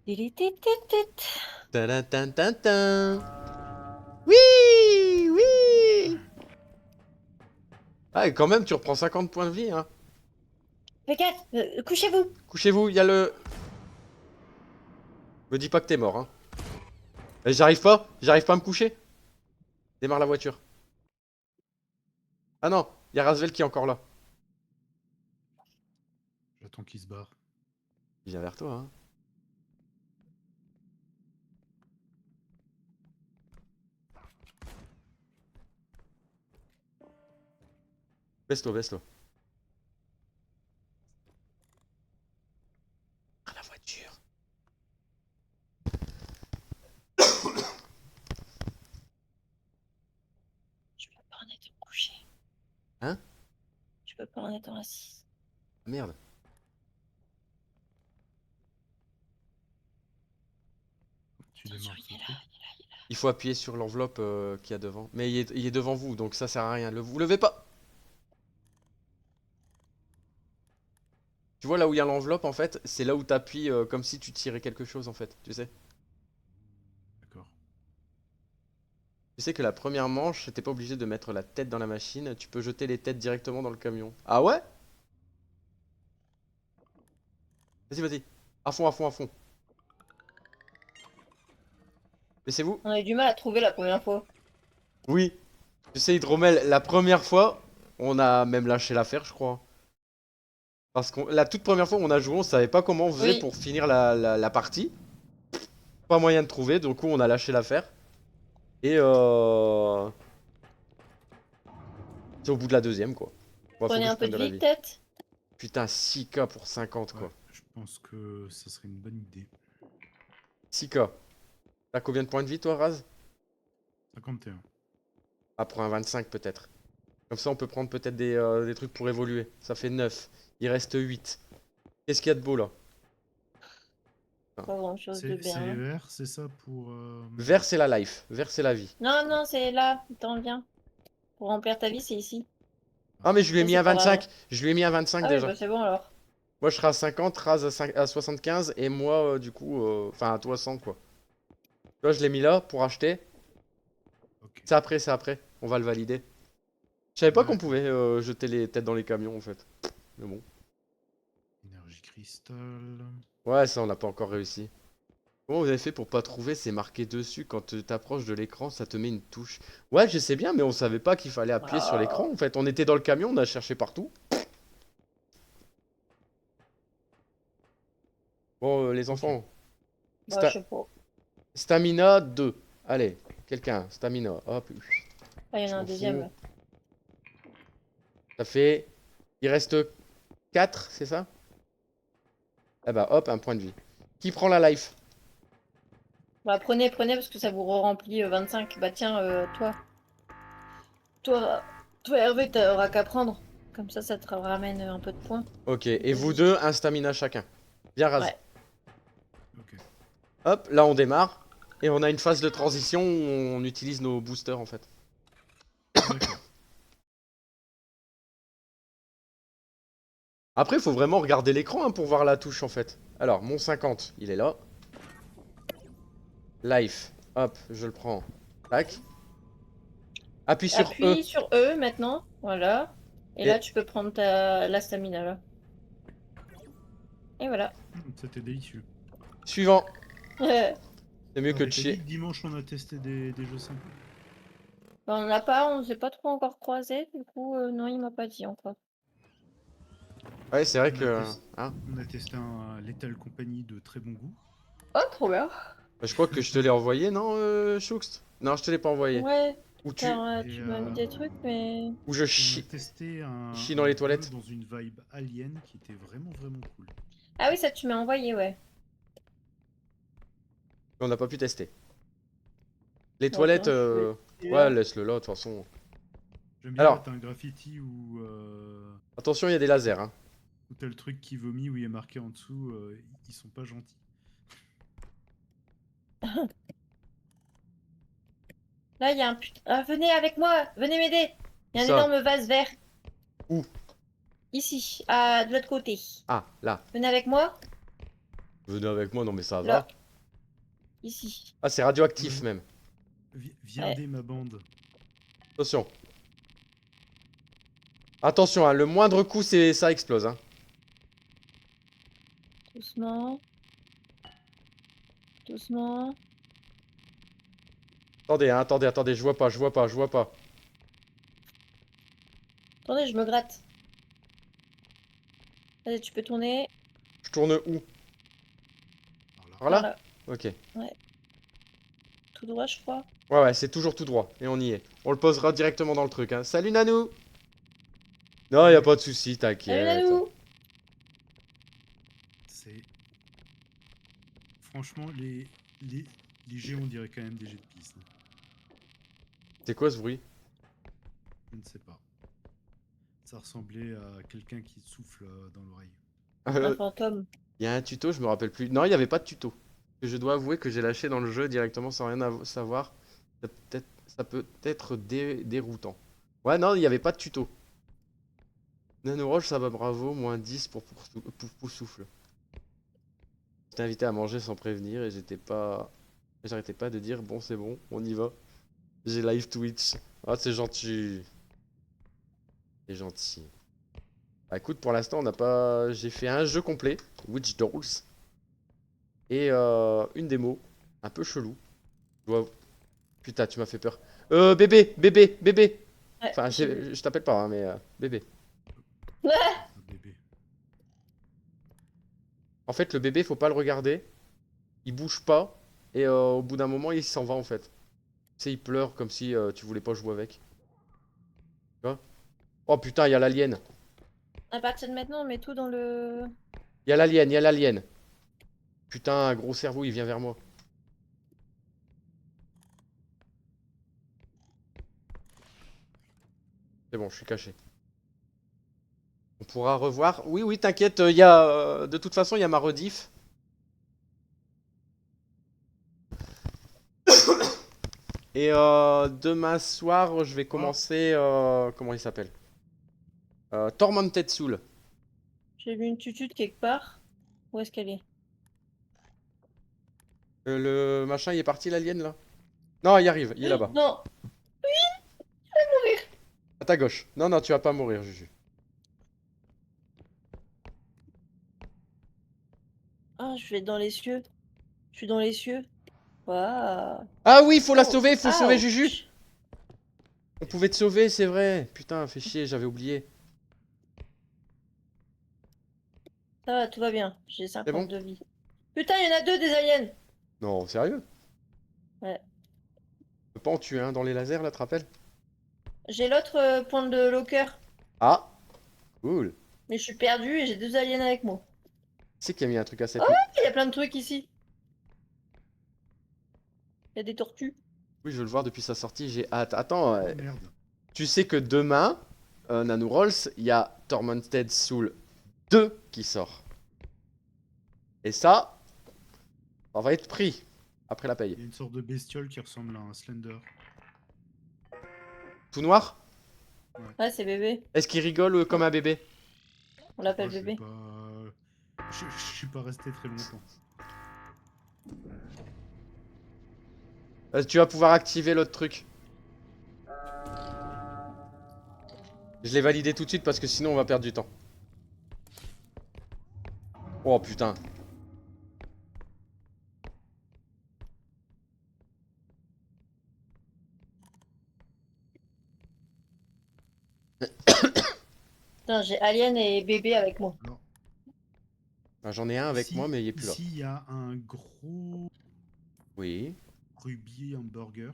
Tilitit. Tadam. Oui, oui. Ah, et quand même, tu reprends 50 points de vie, hein. Fais gaffe, couchez-vous. Couchez-vous, il y a le... Me dis pas que t'es mort, hein. Et j'arrive pas à me coucher. Démarre la voiture. Ah non, il y a Razvel qui est encore là. J'attends qu'il se barre. Il vient vers toi, hein. Baisse-toi, baisse-toi. Ah, la voiture. Je peux pas en être couché. Hein? Je peux pas en être assise. Merde. Tu Attention, démarres il est ton là. truc. Il faut appuyer sur l'enveloppe qu'il y a devant. Mais il est devant vous, donc ça sert à rien. Vous levez pas. Tu vois là où il y a l'enveloppe en fait, c'est là où t'appuies comme si tu tirais quelque chose en fait, tu sais. D'accord. Tu sais que la première manche, t'es pas obligé de mettre la tête dans la machine, tu peux jeter les têtes directement dans le camion. Ah ouais? Vas-y, vas-y. À fond, à fond, à fond. Laissez-vous. On a eu du mal à trouver la première fois. Oui. Tu sais, Hydromel, la première fois, on a même lâché l'affaire, je crois. Parce que la toute première fois où on a joué, on savait pas comment on faisait Oui. pour finir la partie. Pas moyen de trouver, du coup on a lâché l'affaire. Et c'est au bout de la deuxième quoi. Bon, faut Prenez que je un peu prenne de de la vie, vie. peut-être. Putain, 6K pour 50 Ouais, quoi. je pense que ça serait une bonne idée. 6K. T'as combien de points de vie toi, Raz? 51. Ah, pour un 25 peut-être. Comme ça on peut prendre peut-être des trucs pour évoluer. Ça fait 9. Il reste 8. Qu'est-ce qu'il y a de beau là? Pas grand chose de C'est bien. vert, c'est ça pour... Vert c'est la life. Vert c'est la vie. Non, non, c'est là. Attends, viens. Pour remplir ta vie, c'est ici. Ah mais je lui ai Ça, mis c'est un pour la... 25. Je lui ai mis un 25 Ah oui, déjà. bah c'est bon alors. Moi je serai à 50, Raz à 75 et moi du coup, enfin à toi 100 quoi. Tu vois, je l'ai mis là pour acheter. Ok. C'est après, c'est après. On va le valider. Je savais pas qu'on Ouais. pouvait jeter les têtes dans les camions en fait. Mais bon. Énergie cristal. Ouais, ça on n'a pas encore réussi. Comment vous avez fait pour pas trouver? C'est marqué dessus. Quand t'approches de l'écran, ça te met une touche. Ouais, je sais bien, mais on savait pas qu'il fallait appuyer sur l'écran Ah. en fait. On était dans le camion, on a cherché partout. Bon, les Ok. enfants. Bah, je Sta- sais pas. Stamina 2. Allez, quelqu'un. Stamina. Hop. Ah, il y en Je a un m'en deuxième fous. là. Ça fait. Il reste 4, c'est ça? Ah bah hop, un point de vie. Qui prend la life? Bah, prenez, prenez parce que ça vous remplit 25. Bah, tiens, toi, toi, Hervé, t'auras qu'à prendre. Comme ça te ramène un peu de points. Ok, et vous Vas-y. deux, un stamina chacun. Bien rase. Ouais. Ok. Hop, là on démarre. Et on a une phase de transition où on utilise nos boosters en fait. D'accord. Après, il faut vraiment regarder l'écran hein, pour voir la touche en fait. Alors, mon 50, il est là. Life, hop, je le prends. Tac. Appuie sur E. Appuie sur E maintenant. Voilà. Et là, Et tu peux prendre la stamina là. Et voilà. C'était délicieux. suivant. Bah, C'est mieux On que de avait dit chier. que dimanche on a testé des jeux sympas. on s'est pas trop encore croisés. Du coup, non, il m'a pas dit encore. Ouais, c'est vrai On a, que. tes- Hein, on a testé un Lethal Company de très bon goût. Oh, trop bien. bah, je crois que je te l'ai envoyé, non, Choukst? Non, je te l'ai pas envoyé. Ouais, Ou tu. Et, tu m'as mis des trucs, mais... Ou je et on a chie. testé Chie dans un les jeu toilettes. dans une vibe alien qui était vraiment vraiment cool. Ah oui, ça, tu m'as envoyé, ouais. On n'a pas pu tester. Les Bon, toilettes, attends, je vais... ouais, Là. laisse-le là, de toute façon. J'aime bien Alors, mettre un graffiti attention, il y a des lasers, hein. où t'as le truc qui vomit, où il est marqué en dessous, ils sont pas gentils. Là, il y a un putain... Ah, venez avec moi, venez m'aider. Où Il y a un ça? énorme vase vert. Où? Ici, de l'autre côté. Ah, là. Venez avec moi. Venez avec moi, non mais ça Là, va. ici. Ah, c'est radioactif Ouais, même. viens Ouais. dès ma bande. Attention. Attention, hein, le moindre coup, ça explose. Hein. Doucement. Doucement. Attendez, hein, attendez, attendez, je vois pas, je vois pas, je vois pas. Attendez, je me gratte. Allez, tu peux tourner Je tourne où? Par là. Par par là? là. Ok. Tout droit, je crois. Ouais, ouais, c'est toujours tout droit. Et on y est. On le posera directement dans le truc. Hein. Salut Nanou! Non, y a Salut. pas de souci, Salut, t'inquiète. Nanou. C'est. Franchement, les, les jets, on dirait quand même des jets de piste. C'est quoi ce bruit? Je ne sais pas. Ça ressemblait à quelqu'un qui souffle dans l'oreille. Un fantôme. Y a un tuto, je me rappelle plus. Non, il y avait pas de tuto. Je dois avouer que j'ai lâché dans le jeu directement sans rien savoir. Ça peut être déroutant. Ouais, non, il y avait pas de tuto. Nanoroche, ça va, bravo, moins 10 pour Poufsouffle. Je t'ai invité à manger sans prévenir et j'arrêtais pas de dire bon, c'est bon, on y va. J'ai live Twitch. Ah, c'est gentil. C'est gentil. Bah écoute, pour l'instant, on n'a pas. J'ai fait un jeu complet, Witch Dolls, et une démo, un peu chelou. Je dois- Putain, tu m'as fait peur. Bébé, bébé, bébé. Ouais, Enfin, j'ai vu. je t'appelle pas, hein, mais bébé. Un bébé. En fait, le bébé, faut pas le regarder. Il bouge pas. Et au bout d'un moment, il s'en va en fait. Tu sais, il pleure comme si tu voulais pas jouer avec. Tu vois? Oh putain, il y a l'alien. À partir de maintenant, on met tout dans le... Il y a l'alien, il y a l'alien. Putain, un gros cerveau, il vient vers moi. C'est bon, je suis caché. On pourra revoir. Oui, oui, t'inquiète, il y a. De toute façon, il y a ma rediff. Et demain soir, je vais commencer. Comment il s'appelle? Tormented Soul. J'ai vu une tutute quelque part. Où est-ce qu'elle est? Le machin, il est parti, l'alien là? Non, il arrive, il est là-bas. Non, ta gauche. Non, non, tu vas pas mourir, Juju. Ah, je vais dans les cieux. Je suis dans les cieux. Waouh. Ah oui, faut la Oh, sauver, faut sauver Juju. ouch. On pouvait te sauver, c'est vrai. Putain, fais chier, j'avais oublié. Ça va, tout va bien. J'ai C'est bon? 52 vies. Putain, il y en a deux des aliens. Non, sérieux? Ouais. On peut pas en tuer un dans les lasers, là, te rappelles? J'ai l'autre point de locker. Ah, cool. Mais je suis perdu et j'ai deux aliens avec moi. C'est qui a mis un truc à Oh, 7 000. il y a plein de trucs ici. Il y a des tortues. Oui, je veux le voir depuis sa sortie, j'ai hâte. Attends, Oh merde. tu sais que demain, NaNoWorlds, il y a Tormented Soul 2 qui sort. Et ça va être pris après la Il paye. y a une sorte de bestiole qui ressemble à un Slender. Tout noir? Ouais, c'est bébé. Est-ce qu'il rigole comme un bébé? On l'appelle Oh, je vais bébé. pas... je suis pas resté très longtemps. Tu vas pouvoir activer l'autre truc. Je l'ai validé tout de suite parce que sinon on va perdre du temps. Oh putain. Putain, j'ai alien et bébé avec moi. Alors, Ah, j'en ai un avec ici, moi mais il est plus là. ici, il y a un gros Oui. rubis hamburger.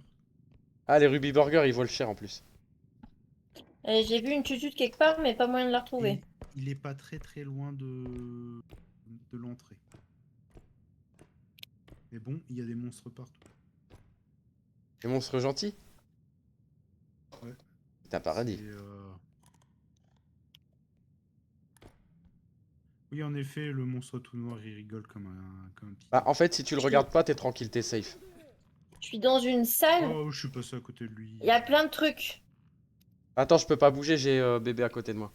Ah, les Ruby Burger ils volent cher en plus. Et j'ai vu une tutute quelque part, mais pas moyen de la Et retrouver. il est pas très loin de l'entrée. Mais bon, il y a des monstres partout. Les monstres gentils? Ouais. C'est un paradis. Oui, en effet, le monstre tout noir, il rigole comme un petit. Bah en fait si tu le regardes pas t'es tranquille, t'es safe. Je suis dans une salle. Oh, je suis passé à côté de lui. Il y a plein de trucs. Attends, je peux pas bouger, j'ai bébé à côté de moi.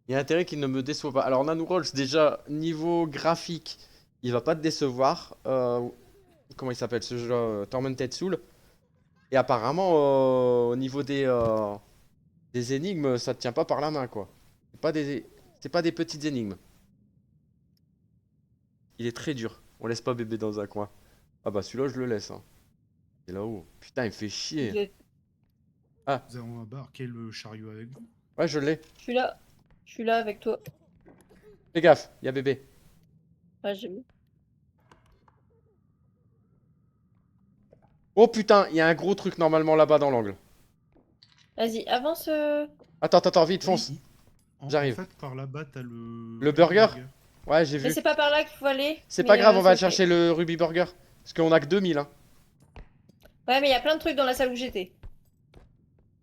Il y a intérêt qu'il ne me déçoit pas. Alors NaNoWorlds déjà niveau graphique, il va pas te décevoir. Comment il s'appelle ce jeu Tormented Soul. Et apparemment au niveau des énigmes, ça te tient pas par la main quoi. C'est pas des petites énigmes. Il est très dur. On laisse pas bébé dans un coin. Ah bah celui-là je le laisse. Hein. Il est là-haut. Putain il me fait chier. Nous avons embarqué le chariot avec vous. Ouais je l'ai. Je suis là. Je suis là avec toi. Fais gaffe, il y a bébé. Ouais, j'ai vu. Oh putain, il y a un gros truc normalement là-bas dans l'angle. Vas-y, avance. Attends, vite, Oui, fonce. En J'arrive. fait, par là-bas, t'as Le burger? Ouais, j'ai Mais vu. c'est pas par là qu'il faut aller. C'est mais, pas grave, on va c'est aller chercher ok. le Ruby Burger. Parce qu'on a que 2000, hein. Ouais, mais il y a plein de trucs dans la salle où j'étais.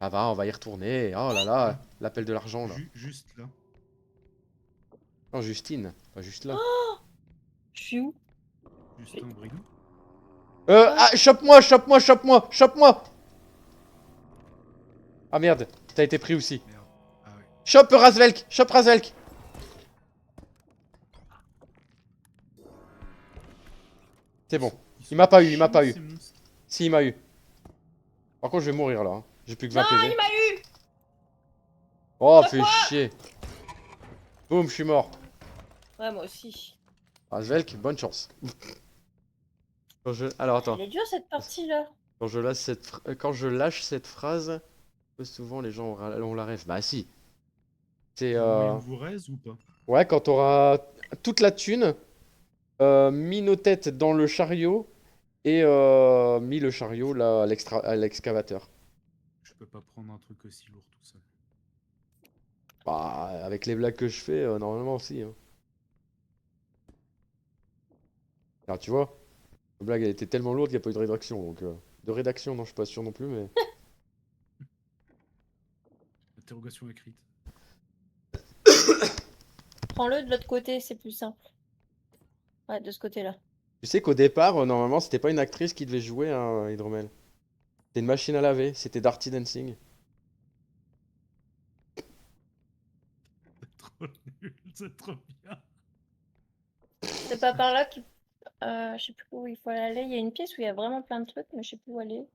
Ça va, on va y retourner. Oh là là, l'appel de l'argent là. Juste là. Non, Justine, pas juste là. Je suis où? Juste un bridou. Ah, chope-moi, chope-moi, chope-moi, chope-moi! Ah merde, t'as été pris aussi. Merde. Ah ouais. Chope Razvelk, chope Razvelk. C'est bon. Il m'a pas eu, il m'a pas eu. Ces monstres. Si, il m'a eu. Par contre, je vais mourir là. Hein. J'ai plus que 20 Non, PV. il m'a eu! Oh, Chope-moi! fais chier. Boum, je suis mort. Ouais, moi aussi. Razvelk, bonne chance. Alors attends. Elle est dure cette partie-là. Quand je lâche cette phrase, peu souvent les gens ont la rêve. Bah si. C'est On vous raise ou pas? ouais, quand t'auras toute la thune, mis nos têtes dans le chariot et mis le chariot là à l'excavateur. Je peux pas prendre un truc aussi lourd tout seul. Bah avec les blagues que je fais, normalement aussi. Hein. Alors tu vois, la blague elle était tellement lourde qu'il n'y a pas eu de rédaction. Donc de rédaction, non, je suis pas sûr non plus, mais. Interrogation écrite. Prends-le de l'autre côté, c'est plus simple. Ouais, de ce côté-là. Tu sais qu'au départ, normalement, c'était pas une actrice qui devait jouer un Hydromel. C'était une machine à laver, c'était Darty Dancing. C'est trop nul, c'est trop bien. C'est pas par là que... je sais plus où il faut aller. Il y a une pièce où il y a vraiment plein de trucs, mais je sais plus où aller.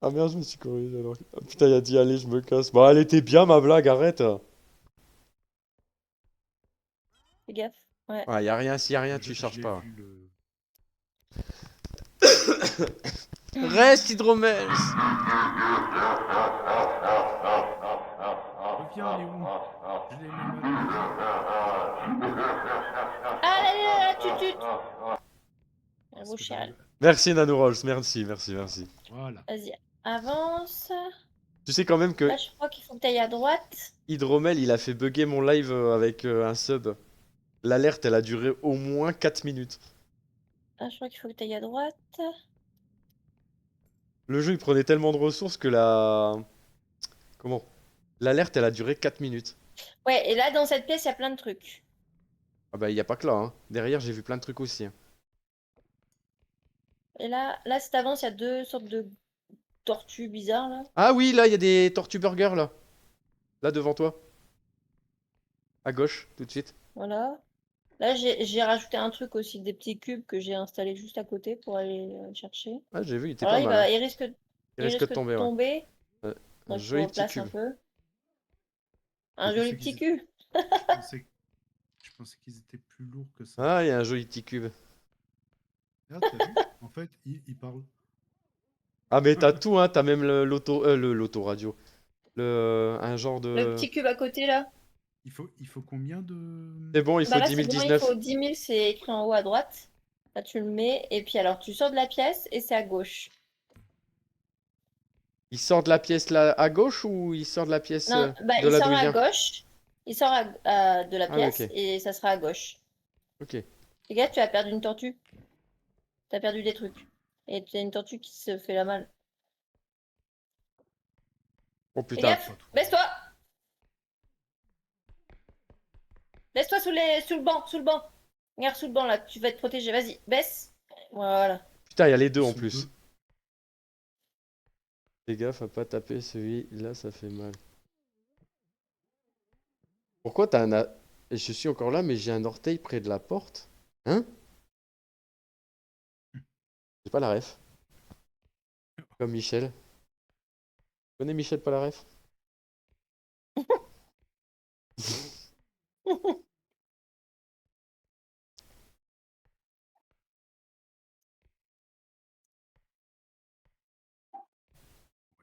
Ah merde, je me suis corrigé alors. Ah, putain, il a dit allez, je me casse. Bon, elle était bien ma blague, arrête. Fais gaffe. Ouais. Ouais, y a rien, s'il y a rien, tu Je charges l'ai pas. vu le. Reste, Hydromels! Reviens, Léon. Je les mets mal à l'aise. Ah là là là, tu tutes. Un Parce beau que chien. Merci, Nanorols, merci, merci, merci. Voilà. Vas-y, avance. Tu sais quand même que Là, je crois qu'il faut que tu ailles à droite. Hydromel, il a fait bugger mon live avec un sub. L'alerte, elle a duré au moins 4 minutes. Là, je crois qu'il faut que tu ailles à droite. Le jeu, il prenait tellement de ressources que la... Comment? L'alerte, elle a duré 4 minutes. Ouais, et là, dans cette pièce, il y a plein de trucs. Ah bah, y a pas que là, hein. Derrière, j'ai vu plein de trucs aussi, hein. Et là, si t'avances, il y a deux sortes de tortues bizarres, là. Ah oui, là, il y a des tortues burgers, là. Là, devant toi. À gauche, tout de suite. Voilà. Là, j'ai rajouté un truc aussi, des petits cubes que j'ai installés juste à côté pour aller chercher. Ah, j'ai vu, il était Alors pas là, mal, hein. Il il risque de risque de tomber, ouais. tomber. Un Donc, je joli petit replace cube. un peu. Je Un joli pensais petit qu'ils cube. je pensais qu'ils étaient plus lourds que ça. Ah, il y a un joli petit cube. Ah, t'as vu? En fait, il parle. Ah, mais t'as tout, hein. T'as même l'autoradio. Un genre Le de... petit cube à côté, là. Il faut combien de. C'est bon, il faut Bah là, 10 c'est bon, il 019. faut 10 000, c'est écrit en haut à droite. Là, tu le mets. Et puis, alors, tu sors de la pièce et c'est à gauche. Il sort de la pièce là à gauche ou il sort de la pièce Non, bah, de il là sort d'où il à vient? gauche. Il sort de la Ah oui, pièce ok. et ça sera à gauche. Ok. Les gars, tu as perdu une tortue. T'as perdu des trucs. Et tu as une tortue qui se fait la malle. Oh Fais putain. gaffe, Pas trop. baisse-toi. Baisse-toi sous le banc, sous le banc. Regarde sous le banc là, tu vas être protégé. Vas-y, baisse. Voilà. Putain, il y a les deux Ils en sont plus. deux. Fais gaffe à pas taper celui-là, ça fait mal. Pourquoi t'as un... Et je suis encore là, mais j'ai un orteil près de la porte. Hein? J'ai pas la ref. Comme Michel. Tu connais Michel pas la ref?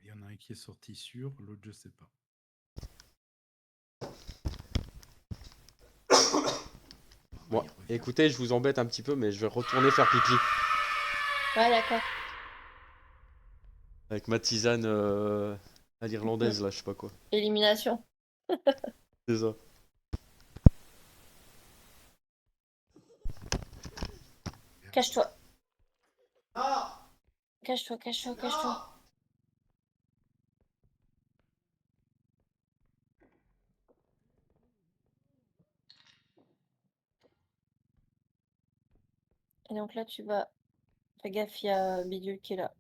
Il y en a un qui est sorti sûr, l'autre, je sais pas. Ah, bah, Bon, il revient. écoutez, je vous embête un petit peu, mais je vais retourner faire pipi. Ouais, d'accord. Avec ma tisane à l'irlandaise, là, je sais pas quoi. Élimination. C'est ça. Cache-toi. Cache-toi, cache-toi, cache-toi. Et donc là, tu vas. Fais gaffe, il y a Bidule qui est là.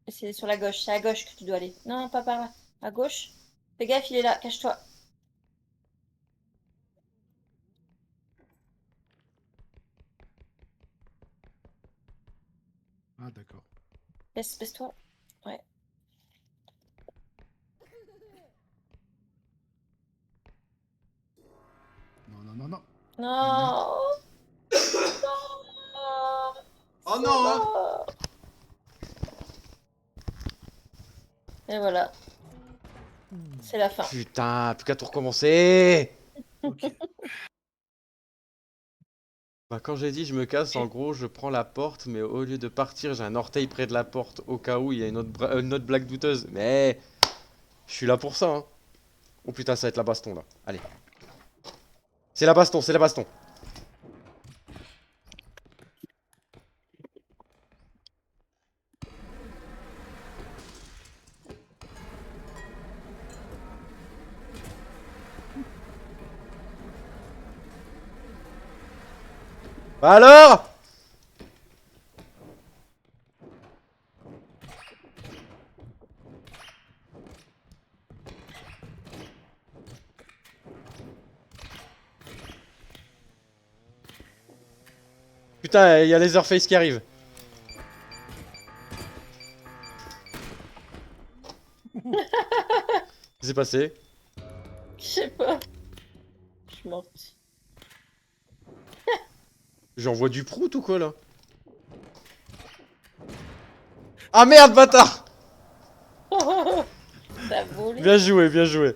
C'est sur la gauche, c'est à gauche que tu dois aller. Non, non, pas par là. À gauche. Fais gaffe, il est là, cache-toi. Ah, d'accord. Baisse-toi. Ouais. Non, non, non, non. Non. Oh C'est non! mort. Et voilà, c'est la fin. Putain, plus qu'à tout recommencer! Ok. Bah, quand j'ai dit je me casse, en gros, je prends la porte, mais au lieu de partir, j'ai un orteil près de la porte, au cas où il y a une autre blague douteuse. Mais je suis là pour ça, hein. Oh putain, ça va être la baston, là. Allez. C'est la baston, c'est la baston. Bah alors! Putain, il y a Leatherface qui arrive. Qu'est-ce qui s'est passé? Je sais pas. Je suis morte. J'envoie du prout ou quoi là? Ah merde, bâtard! T'as volé. Bien joué, bien joué.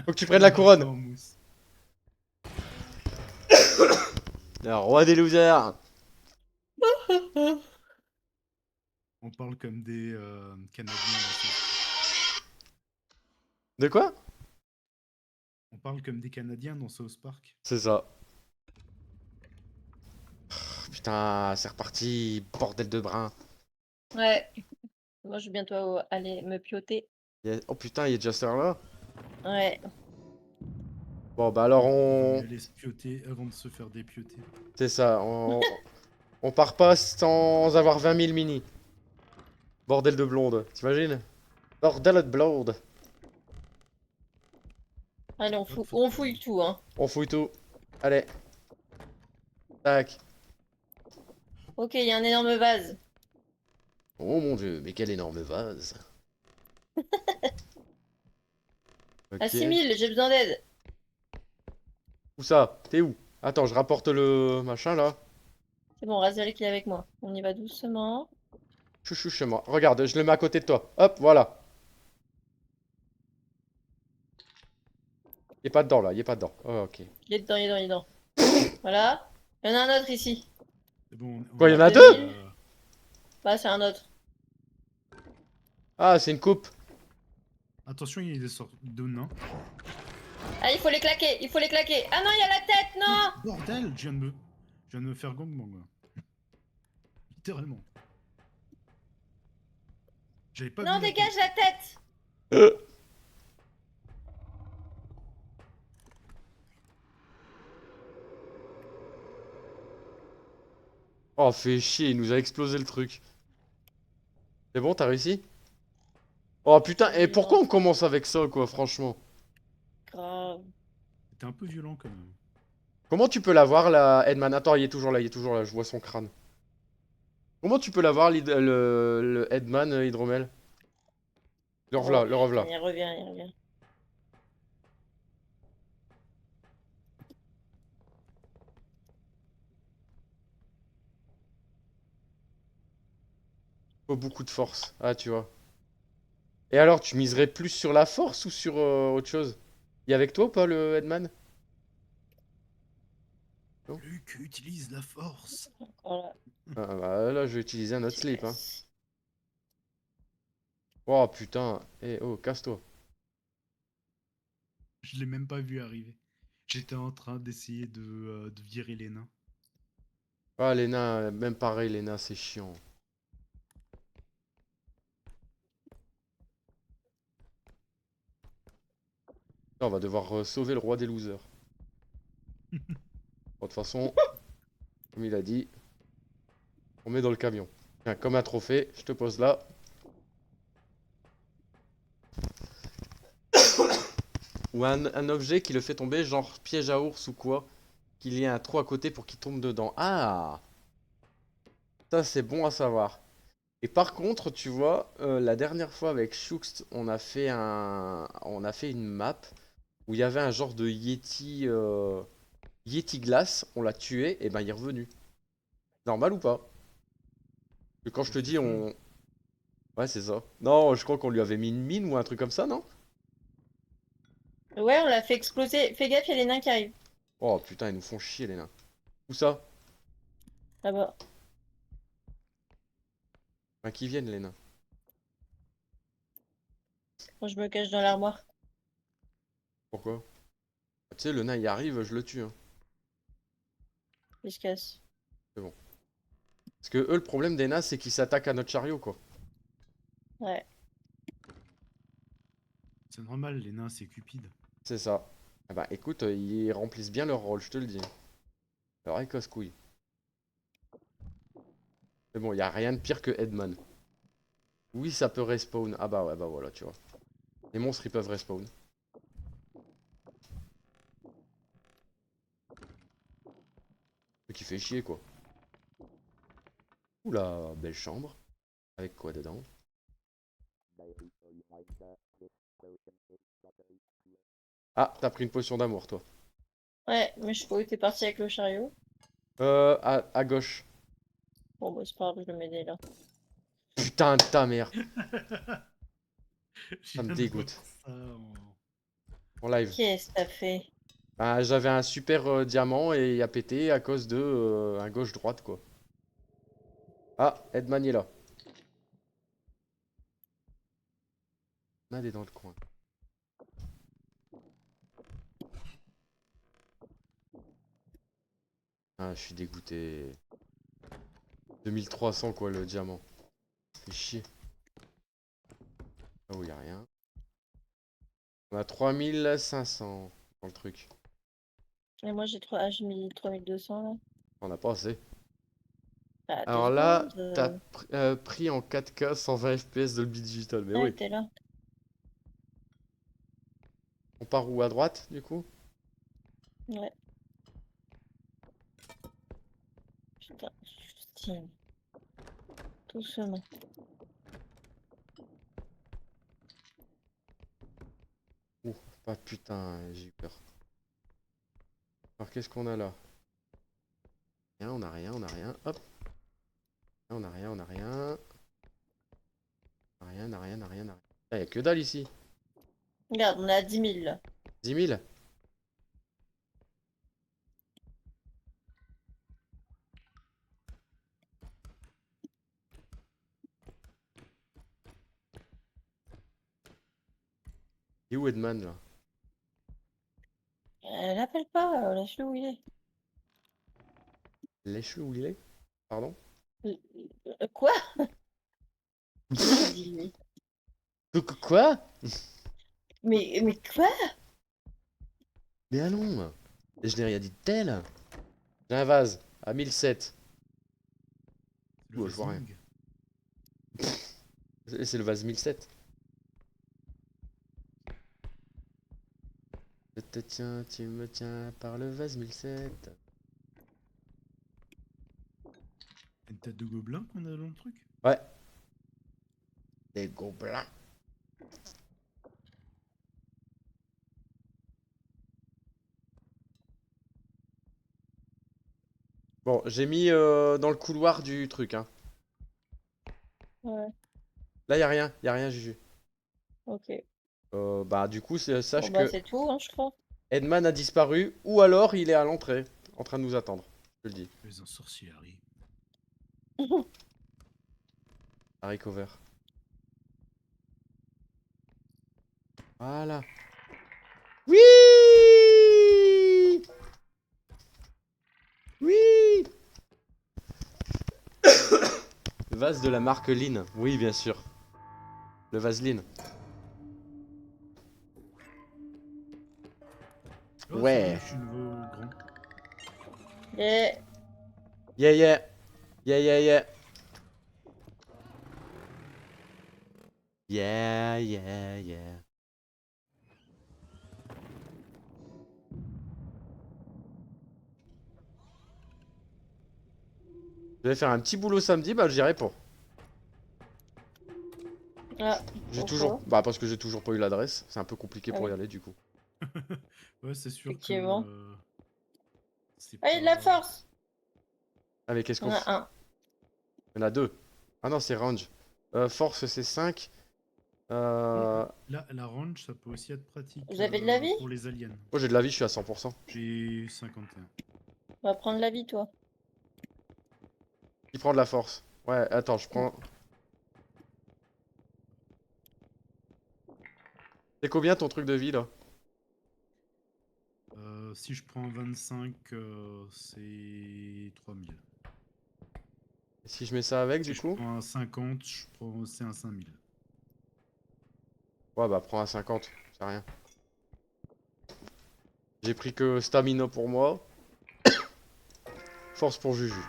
Faut que tu prennes la Embarqué couronne. en mousse. Le roi des losers. On parle comme des Canadiens dans South De quoi? On parle comme des Canadiens dans South Park. C'est ça. Putain, c'est reparti, bordel de brin. Ouais. Moi, je vais bientôt aller me pioter. Oh putain, il est déjà cette heure là. Ouais. Bon bah alors Il vaut on... mieux aller se pioter avant de se faire dépioter. C'est ça, on part pas sans avoir 20 000 mini. Bordel de blonde, t'imagines? Bordel de blonde. Allez, Hop, faut on que- fouille tout, hein. On fouille tout. Allez. Tac. Ok, il y a un énorme vase. Oh mon dieu, mais quel énorme vase. À Ok. 6000, j'ai besoin d'aide. Où ça? T'es où? Attends, je rapporte le machin là. C'est bon, Razal qui est avec moi. On y va doucement. Chouchou chez moi. Regarde, je le mets à côté de toi. Hop, voilà. Il est pas dedans là, il est pas dedans. Oh, ok. Il est dedans, il est dedans, il est dedans. Voilà. Il y en a un autre ici. C'est bon, Quoi, on il y en a a fait, deux? Bah, c'est un autre. Ah, c'est une coupe. Attention, il y a des sortes de nains. Ah, il faut les claquer, il faut les claquer. Ah non, il y a la tête, non! Bordel, je viens de me faire gangbang. Là. Littéralement. J'avais pas Non, vu la dégage tête. la tête! Oh, fait chier, il nous a explosé le truc. C'est bon, t'as réussi? Oh putain, et pourquoi Non, on commence avec ça, quoi, franchement? grave. C'était un peu violent quand même. Comment tu peux l'avoir, la Headman? Attends, il est toujours là, il est toujours là, je vois son crâne. Comment tu peux l'avoir, le Headman Hydromel? Le Oh rev'là, le putain, rev'là. il revient, il revient. Faut beaucoup de force. Ah, tu vois. Et alors, tu miserais plus sur la force ou sur autre chose? Il est avec toi ou pas, le Headman? Non. Luc utilise la force. Voilà. Ah, bah, là, je vais utiliser un autre Tu slip, hein. laisses. Oh putain. Eh, oh, casse-toi. Je l'ai même pas vu arriver. J'étais en train d'essayer de virer les nains. Ah, les nains, même pareil, les nains, c'est chiant. Là, on va devoir sauver le roi des losers. Bon, de toute façon, comme il a dit, on met dans le camion. Tiens, comme un trophée, je te pose là. Ou un objet qui le fait tomber, genre piège à ours ou quoi. Qu'il y ait un trou à côté pour qu'il tombe dedans. Ah! Ça, c'est bon à savoir. Et par contre, tu vois, la dernière fois avec Shooks, on a fait une map où il y avait un genre de Yeti, Yeti glace. On l'a tué, et ben il est revenu. Normal ou pas? Que quand je te C'est dis, fun. on... Ouais, c'est ça. Non, je crois qu'on lui avait mis une mine ou un truc comme ça, non? Ouais, on l'a fait exploser. Fais gaffe, il y a les nains qui arrivent. Oh putain, ils nous font chier, les nains. Où ça? Là-bas. Enfin, qui viennent, les nains. Moi, je me cache dans l'armoire. Pourquoi? Tu sais, le nain, il arrive, je le tue, hein. Il se casse. C'est bon. Parce que eux, le problème des nains, c'est qu'ils s'attaquent à notre chariot, quoi. Ouais. C'est normal, les nains c'est cupide. C'est ça. Ah bah écoute, ils remplissent bien leur rôle, je te le dis. Alors, ils casse-couilles. Mais bon, il a rien de pire que Headman. Oui, ça peut respawn. Ah bah ouais, bah voilà, tu vois. Les monstres, ils peuvent respawn. Ce qui fait chier, quoi. Oula, belle chambre. Avec quoi dedans? Ah, t'as pris une potion d'amour, toi. Ouais, mais je sais pas où t'es parti avec le chariot. À gauche. Bon, bah, c'est pas grave, je vais m'aider là. Putain de ta mère. Je Ça me viens de voir dégoûte. ça En live. Qu'est-ce que t'as fait? Ah, j'avais un super diamant et il a pété à cause de un gauche-droite, quoi. Ah, Edman est là. Mad est dans le coin. Ah, je suis dégoûté. 2300 quoi le diamant. Fait chier. Ah, oh, y a rien. On a 3500 dans le truc. Et moi j'ai mis 3200 là. On a pas assez. Bah, deux Alors là, secondes. t'as pris en 4K 120 FPS de Dolby Digital. Mais Ouais, oui. t'es là. On part où à droite du coup? Ouais. Putain, Justine. Doucement. Ouh, pas putain, j'ai eu peur. Alors qu'est-ce qu'on a là? Rien, on a rien, on a rien. Hop. On a rien, on a rien. On a rien, on a rien, on a rien, on a rien. Ah, y a que dalle ici. Regarde, on est à 10 000 là. 10 000. Il est où Edman là? L'appelle pas, lâche-le où il est. Lèche-le où il est? Pardon? Quoi? Qu'est-ce qu'il dit lui? Quoi? Mais quoi? Mais allons! Je n'ai rien dit de tel! J'ai un vase à 1007. Le Ouh, je vois rien. Vasling. C'est le vase 1007. Je te tiens, tu me tiens par le vase 1007. Une tête de gobelin qu'on a dans le truc. Ouais. Des gobelins. Bon, j'ai mis dans le couloir du truc, hein. Ouais, Là, y a rien, Juju. ok. Bah, du coup, Bon sache bah que c'est tout, hein, je crois. Edman a disparu, ou alors il est à l'entrée, en train de nous attendre. Je te le dis. Les ensorcières. Harry Cover. Voilà. Oui! Oui! Le vase de la marque Lynn. Oui, bien sûr. Le vaseline. Oh, ça y est, Ouais. je suis nouveau grand. Et Yeah, yeah. Yeah, yeah, yeah. Yeah, yeah, yeah. Je vais faire un petit boulot samedi, bah j'irai pas. ah, J'ai toujours. pourquoi? Bah parce que j'ai toujours pas eu l'adresse. C'est un peu compliqué Ah pour y oui, aller du coup. Ouais, c'est sûr que effectivement. c'est Allez, de la pas. force! Ah mais qu'est-ce Il y qu'on en a fait? un. Il y en a deux. Ah non, c'est range. Force, c'est 5. Et Euh... là, la range, ça peut aussi être pratique Vous avez de la vie? pour les aliens. Oh, j'ai de la vie, je suis à 100%. J'ai 51. On va prendre la vie, toi. Qui prend de la force? Ouais, attends, je prends. C'est combien ton truc de vie là? Si je prends 25, c'est 3000. Et si je mets ça avec Si du je coup? prends un 50, c'est un 5000. Ouais, bah prends à 50, c'est rien. J'ai pris que stamina pour moi. Force pour Juju.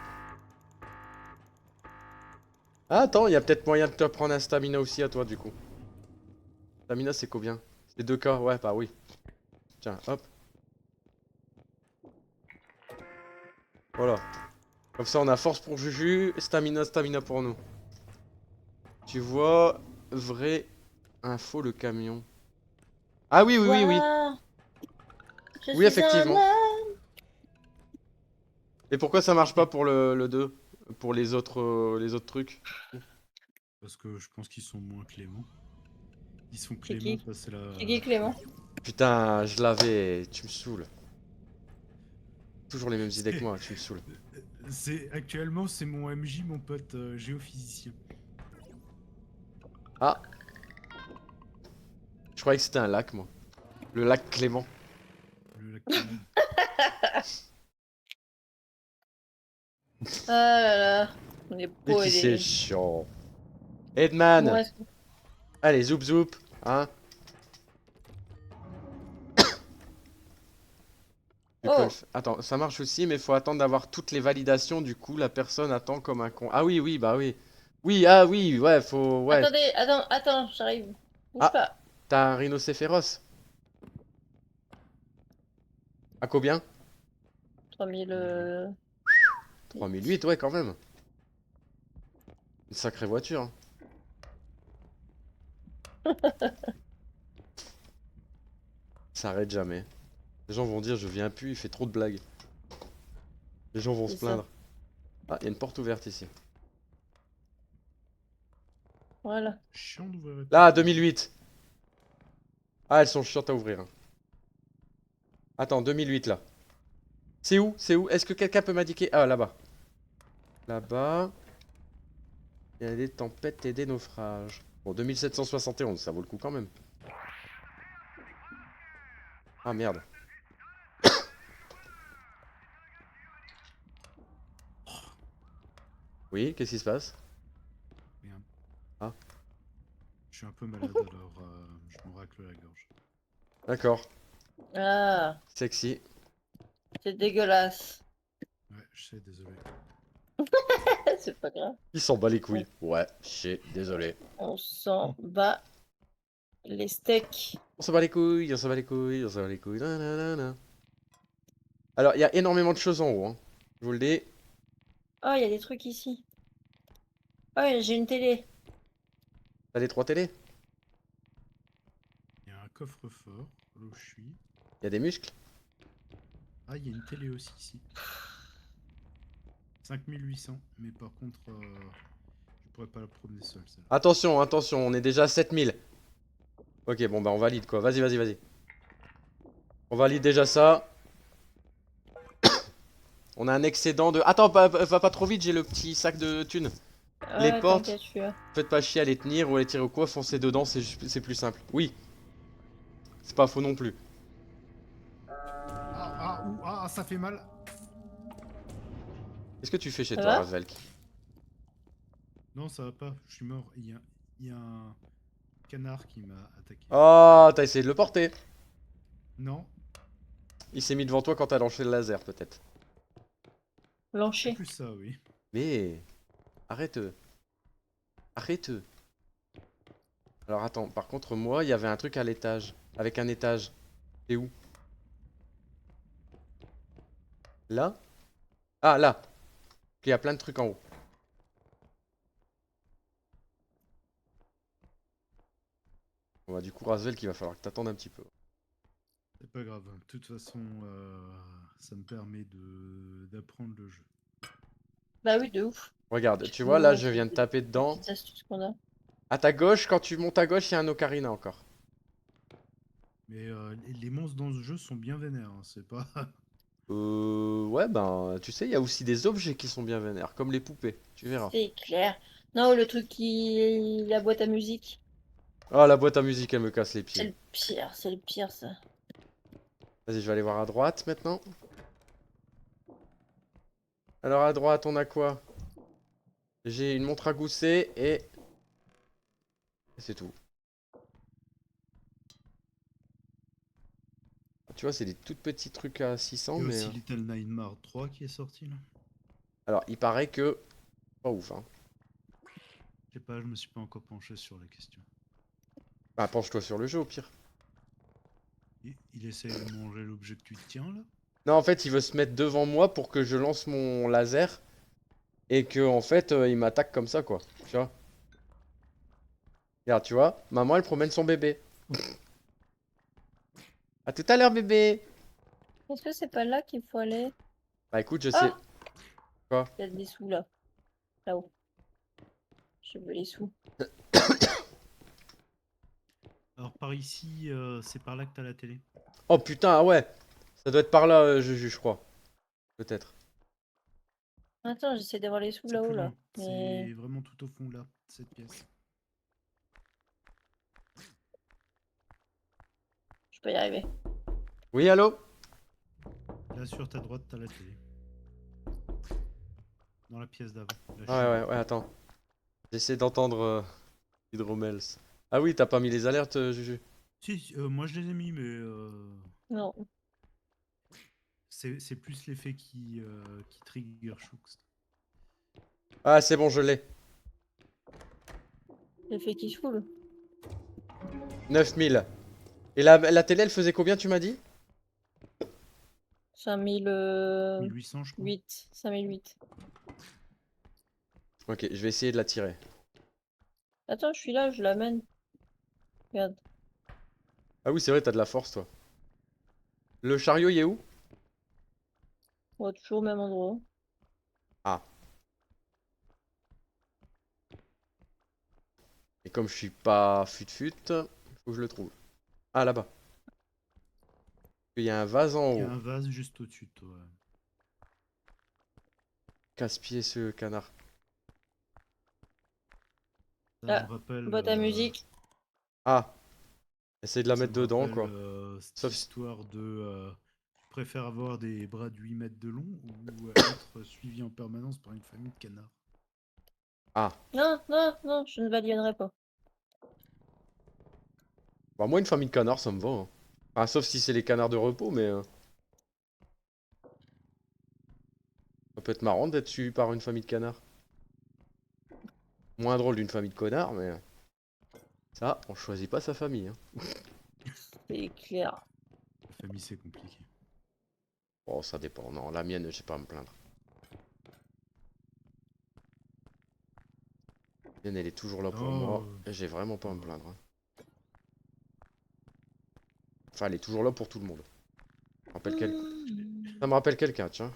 Ah, attends, il y a peut-être moyen de te prendre un stamina aussi à toi du coup. Stamina, c'est combien? C'est 2K, ouais, bah oui. Tiens, hop. Voilà. Comme ça, on a force pour Juju, stamina, stamina pour nous. Tu vois, vrai Info le camion. Ah oui, oui, oui, oui. Ouah, je Oui, suis effectivement. un homme. Et pourquoi ça marche pas pour le 2? Pour les autres trucs? Parce que je pense qu'ils sont moins cléments. Ils sont C'est cléments qui? parce que C'est qui Clément? Putain, je l'avais, tu me saoules. Toujours les mêmes idées que c'est moi, tu me saoules. actuellement c'est mon MJ, mon pote géophysicien. Ah, je croyais que c'était un lac, moi. Le lac Clément. Le lac Clément. Ah là là, les Mais pros qui et c'est les... chiant. Bon, Edman! est-ce que- Allez, zoup zoup, hein? Tu peux le Oh, faire. Attends, ça marche aussi, mais faut attendre d'avoir toutes les validations. Du coup, la personne attend comme un con. Ah oui, oui, bah oui. Oui, ah oui, ouais, faut. Ouais. attendez, attends, j'arrive. Bouge Ah, pas. t'as un rhinocéros. À combien? 3000... 3008, ouais, quand même. Une sacrée voiture, hein. Ça arrête jamais. Les gens vont dire, je viens plus, il fait trop de blagues. Les gens vont se C'est ça. plaindre. Ah, il y a une porte ouverte ici. Voilà. Chiant d'ouvrir les Là, portes. 2008. Ah, elles sont chiantes à ouvrir, hein. Attends, 2008 là. C'est où? C'est où? Est-ce que quelqu'un peut m'indiquer? Ah, là-bas. Là-bas. Il y a des tempêtes et des naufrages. Bon, 2771, ça vaut le coup quand même. Ah merde. Oui, qu'est-ce qui se passe? Rien. Ah. Je suis un peu malade alors je me racle la gorge. D'accord. Ah, Sexy. c'est dégueulasse. Ouais, je sais, désolé. C'est pas grave. Il s'en bat les couilles. Ouais, chier, désolé. On s'en bat les steaks. On s'en bat les couilles, on s'en bat les couilles, on s'en bat les couilles. Nanana. Alors, il y a énormément de choses en haut, hein. Je vous le dis. Oh, il y a des trucs ici. Oh, j'ai une télé. T'as les 3 télés? Il y a un coffre-fort là où je suis. Il y a des muscles? Ah, il y a une télé aussi ici. 5800, mais par contre, je pourrais pas la promener seule, celle-là. Attention, attention, on est déjà à 7000. Ok, bon bah on valide quoi. Vas-y, vas-y, vas-y. On valide déjà ça. On a un excédent de... Attends, va pas trop vite, j'ai le petit sac de thunes. Les Ouais, portes, t'inquiète, je suis là. faites pas chier à les tenir ou à les tirer au quoi, foncez dedans, c'est plus simple. Oui, c'est pas faux non plus. Ça fait mal. Qu'est-ce que tu fais chez Ça toi, va? Razvelk? Non, ça va pas, je suis mort. Il y a un canard qui m'a attaqué. Oh, t'as essayé de le porter. Non, Il s'est mis devant toi quand t'as lancé le laser, peut-être. c'est Blancher. plus ça, oui. Mais... Arrête. Arrête. Alors attends, par contre, moi, il y avait un truc à l'étage. Avec un étage. C'est où? Là? Ah, là. Il y a plein de trucs en haut. Bon, bah, du coup, Razvelk, il va falloir que t'attendes un petit peu. C'est pas grave. De toute façon, ça me permet d'apprendre le jeu. Bah oui, de ouf. Regarde, Tu tu peux vois, nous là, je montrer viens de taper les dedans. petites astuces qu'on a. À ta gauche, quand tu montes à gauche, il y a un ocarina encore. Mais les monstres dans ce jeu sont bien vénères, hein, c'est pas... Ouais, ben, tu sais, il y a aussi des objets qui sont bien vénères, comme les poupées. Tu verras. C'est clair. Non, le truc qui... La boîte à musique. Ah, la boîte à musique, elle me casse les C'est pieds. le pire, c'est le pire, ça. Vas-y, je vais aller voir à droite maintenant. Alors, à droite, on a quoi? J'ai une montre à gousset et c'est tout. Tu vois, c'est des tout petits trucs à 600, Il y a mais... aussi Little Nightmares 3 qui est sorti, là. Alors, il paraît que... Pas ouf, hein. Je sais pas, je me suis pas encore penché sur la question. Bah, penche-toi sur le jeu, au pire. Il essaye de manger l'objet que tu tiens, là? Non, en fait, il veut se mettre devant moi pour que je lance mon laser. Et que, en fait, il m'attaque comme ça, quoi. Tu vois? Regarde, tu vois, maman, elle promène son bébé. À tout à l'heure, bébé. Est-ce que c'est pas là qu'il faut aller? Bah écoute, je sais. Ah! Quoi? Il y a des sous là. Là-haut. Je veux les sous. Alors par ici, c'est par là que t'as la télé. Oh putain, ah ouais. Ça doit être par là, je crois. Peut-être. Attends, j'essaie d'avoir les sous C'est là-haut plus là. loin. Mais C'est vraiment tout au fond là, cette pièce. je peux y arriver. Oui, allô? Là sur ta droite, t'as la télé. Dans la pièce d'avant. La Ouais, chambre. ouais, ouais, attends. J'essaie d'entendre Hydromels. Ah oui, t'as pas mis les alertes, Juju? Si, moi je les ai mis, mais Non. c'est plus l'effet qui trigger Shooks. Ah, c'est bon, je l'ai. J'ai fait qui saoule. 9000. Et la télé, elle faisait combien, tu m'as dit? 5008. 1800, je crois. 5008. Ok, je vais essayer de la tirer. Attends, je suis là, je l'amène. Regarde. Ah oui, c'est vrai, t'as de la force, toi. Le chariot, il est où? On va toujours au même endroit. Ah. Et comme je suis pas fut-fut, faut que je le trouve. Ah, là-bas. Il y a un vase en Il y a haut. un vase juste au-dessus de toi. Casse-pied, ce canard. Ça me Ah, rappelle. boîte à musique. Ah. Essaye de la Ça mettre me dedans, rappelle quoi. cette Sauf si... histoire de. Je préfère avoir des bras de 8 mètres de long ou être suivi en permanence par une famille de canards. Ah. Non, non, non, je ne validerai pas. Bah, moi, une famille de canards, ça me va, hein. Enfin, sauf si c'est les canards de repos, mais... ça peut être marrant d'être suivi par une famille de canards. Moins drôle d'une famille de connards, mais... ça, on choisit pas sa famille, hein. C'est clair. La famille, c'est compliqué. Bon, ça dépend. Non, la mienne, j'ai pas à me plaindre. La mienne, elle est toujours là pour moi. Oh, Et j'ai vraiment pas à me oh. plaindre, hein. Enfin, elle est toujours là pour tout le monde. Ça me rappelle quelqu'un, tiens.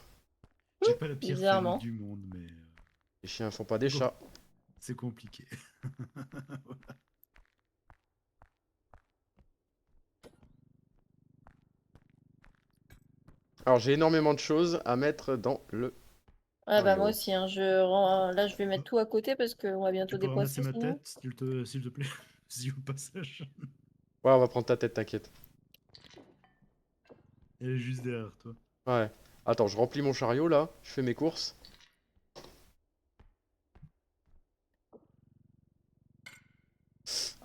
J'ai pas la pire famille Bizarrement. du monde, mais Les chiens font pas des bon, chats. c'est compliqué. Alors, j'ai énormément de choses à mettre dans le Ah bah moi chariot. aussi, hein, là je vais mettre tout à côté parce qu'on va bientôt Tu peux ramasser dépoisser ma sinon. tête, s'il te plaît, si au passage. Ouais, on va prendre ta tête, t'inquiète. Elle est juste derrière toi. Ouais. Attends, je remplis mon chariot, là. Je fais mes courses.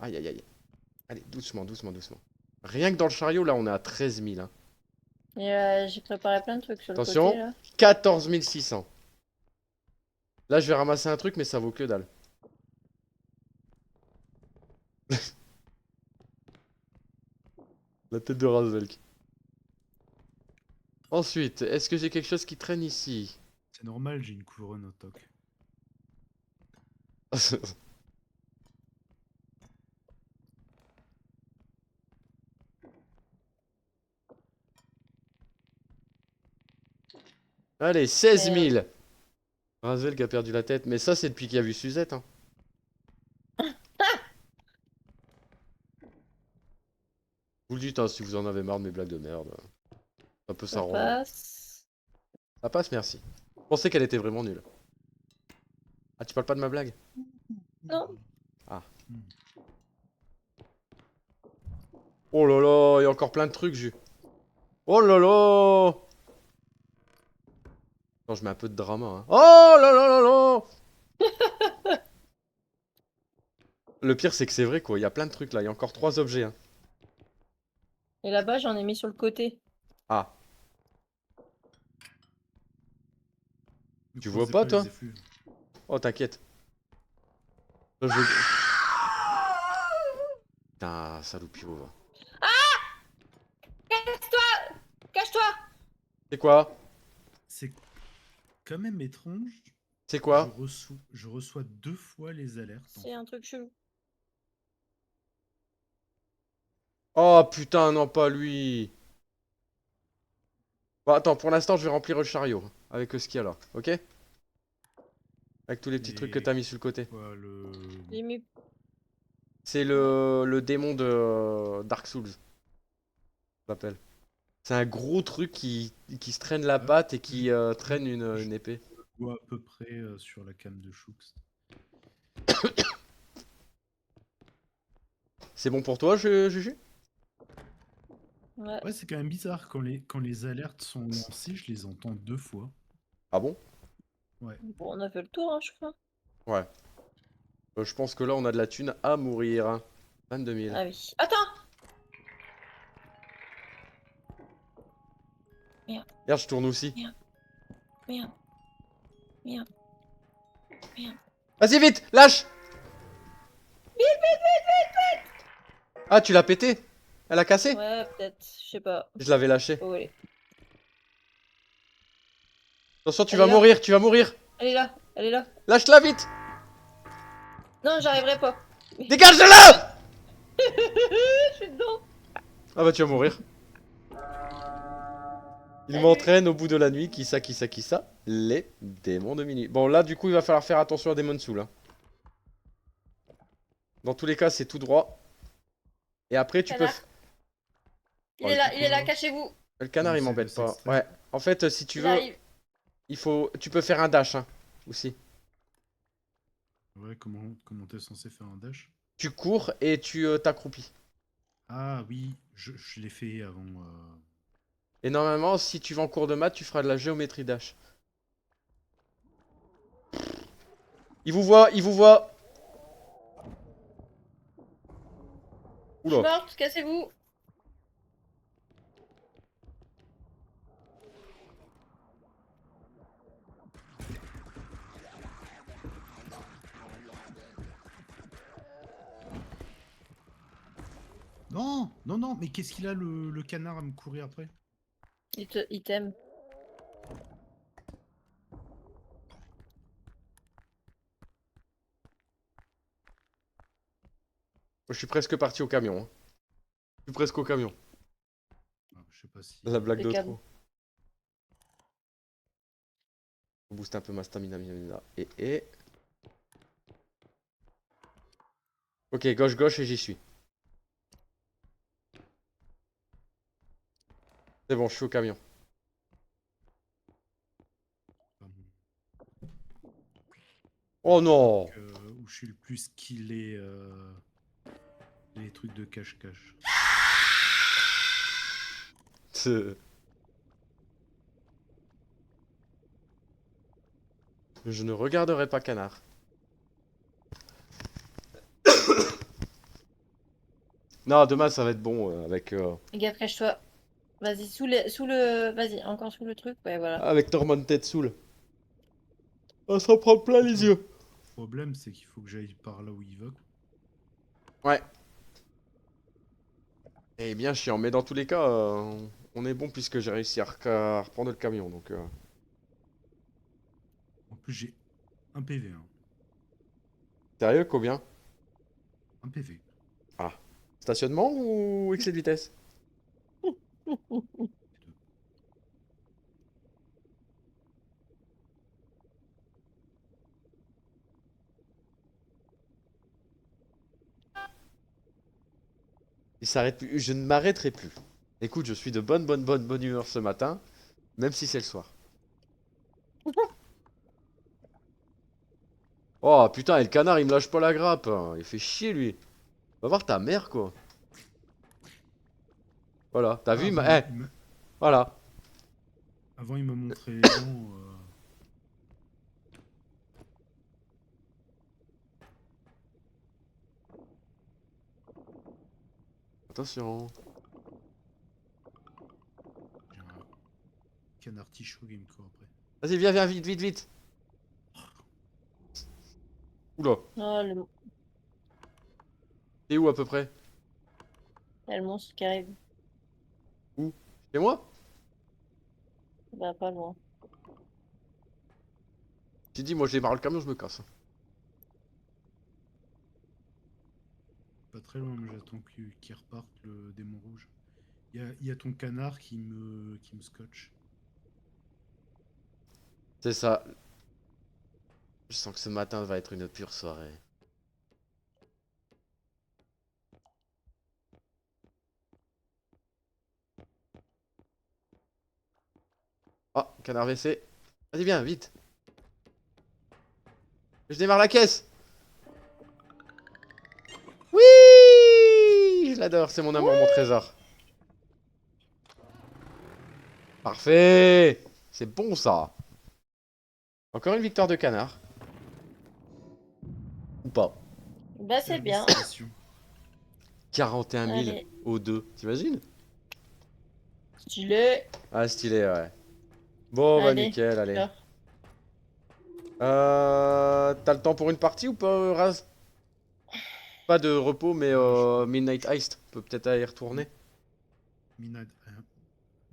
Aïe, aïe, aïe. Allez, doucement, doucement, doucement. Rien que dans le chariot, là, on est à 13 000, hein. Et j'ai préparé plein de trucs sur le côté Attention, là. 14 600. Là, je vais ramasser un truc, mais ça vaut que dalle. La tête de Razvelk. Ensuite, est-ce que j'ai quelque chose qui traîne ici? C'est normal, j'ai une couronne au toc. Allez, 16 Mais 000. Razvelk a perdu la tête, mais ça, c'est depuis qu'il a vu Suzette, hein. Vous le dites, hein, si vous en avez marre de mes blagues de merde. Ça peut ça s'arranger. passe. Ça passe, merci. Je pensais qu'elle était vraiment nulle. Ah, tu parles pas de ma blague? Non. Ah. Hmm. Oh là là, il y a encore plein de trucs, Jus. Oh là là! Attends, je mets un peu de drama, hein. Oh là là là là! Le pire, c'est que c'est vrai, quoi. Il y a plein de trucs, là. Il y a encore 3 objets, hein. Et là-bas j'en ai mis sur le côté. Ah, Ne tu vois croisez pas, pas les toi? effluves. Oh, t'inquiète. Là, putain, saloupio, va. Casse-toi! Cache-toi! C'est quoi? C'est quand même étrange. C'est quoi? Je reçois 2 fois les alertes en C'est fait. un truc chelou. Oh putain, non, pas lui. Bon, attends, pour l'instant, je vais remplir le chariot. Avec ce qu'il y a là, ok? Avec tous les petits trucs que Et t'as mis sur le côté. quoi, le... J'ai mis. C'est le démon de Dark Souls, ça s'appelle. C'est un gros truc qui se traîne la Ah, patte et je, qui traîne je une épée. vois à peu près sur la cam de Choux. C'est bon pour toi, Juju? Ouais. Ouais, c'est quand même bizarre. Quand les alertes sont lancées, je les entends 2 fois. Ah bon? Ouais. Bon, on a fait le tour, hein, je crois. Ouais. Je pense que là, on a de la thune à mourir. 22 000. Ah oui. Attends! Merde, Regarde, je tourne aussi. merde, merde, merde, merde. Vas-y, vite, lâche! Ah, tu l'as pété? Elle a cassé? Ouais, peut-être. Je sais pas. Je l'avais lâché. Oh, elle est... Attention, tu Elle est vas là. mourir, tu vas mourir! Elle est là. Elle est là. Lâche-la vite! Non, j'arriverai pas. Dégage de là! Je suis dedans. Ah bah, tu vas mourir. Il Salut. m'entraîne au bout de la nuit, qui ça, qui ça, qui ça? Les démons de minuit. Bon, là, du coup, il va falloir faire attention à Demon Soul. Hein. Dans tous les cas, c'est tout droit. Et après, tu peux... Canard. Oh, Il est là, cachez-vous. le canard, On il essaie de m'embête pas. s'extraire. Ouais. En fait, si tu Il veux, arrive. il faut... Tu peux faire un dash, hein, aussi. Ouais, comment t'es censé faire un dash? Tu cours et tu t'accroupis. Ah oui, je l'ai fait avant. Et normalement, si tu vas en cours de maths, tu feras de la géométrie dash. Il vous voit, il vous voit. Je suis Oula. morte, cassez-vous. Non, non, non, mais qu'est-ce qu'il a le canard à me courir après? Il t'aime. Je suis presque parti au camion. Hein. Je suis presque au camion. Ah, je sais pas si. La blague de Impeccable. trop. On booste un peu ma stamina. Et... Ok, gauche et j'y suis. C'est bon, je suis au camion. Pas mon- Oh non! Où je suis le plus skillé, les trucs de cache-cache. Je ne regarderai pas Canard. Non, demain ça va être bon avec, Les gars, cache-toi. Vas-y, Vas-y, encore sous le truc. Ouais, voilà. avec Norman Tetsoul. On va s'en prendre plein les yeux. Le problème, c'est qu'il faut que j'aille par là où il va. Ouais. Et bien chiant, mais dans tous les cas, on est bon puisque j'ai réussi à reprendre le camion. Donc, En plus, j'ai un PV. Hein. sérieux, combien? Un PV. Ah. Stationnement ou excès de vitesse? Il s'arrête plus. Je ne m'arrêterai plus. Écoute, je suis de bonne humeur ce matin, même si c'est le soir. Oh putain, et le canard il me lâche pas la grappe. Hein. Il fait chier lui. Va voir ta mère quoi. Voilà, t'as Ah, vu avant, ma... Eh, voilà. avant, il m'a montré les dents. Attention. J'ai un canard tichot qui me court après. Vas-y, viens, vite. Oula, Oh, t'es où à peu près? il y a le monstre qui arrive. Où? Chez moi? Bah, pas loin. J'ai dit, moi je démarre le camion, je me casse. pas très loin, mais j'attends qu'il reparte le démon rouge. Il y a ton canard qui me scotche. C'est ça. Je sens que ce matin va être une pure soirée. Oh, canard WC. Vas-y, viens, vite. Je démarre la caisse. Oui, je l'adore, c'est mon amour, mon trésor. Parfait. C'est bon ça. Encore une victoire de canard. Ou pas. Bah, c'est bien. Félicitations. 41 000 Allez, aux deux. T'imagines? stylé. Ah, stylé, ouais. Bon, bah Allez, nickel, allez. alors. T'as le temps pour une partie ou pas, Raz? Pas de repos, mais Midnight Heist. On peut peut-être aller y retourner. Midnight,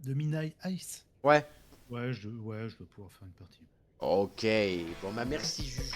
de Midnight Ice. Ouais. Ouais, je dois pouvoir faire une partie. Ok. Bon, bah merci, Juju.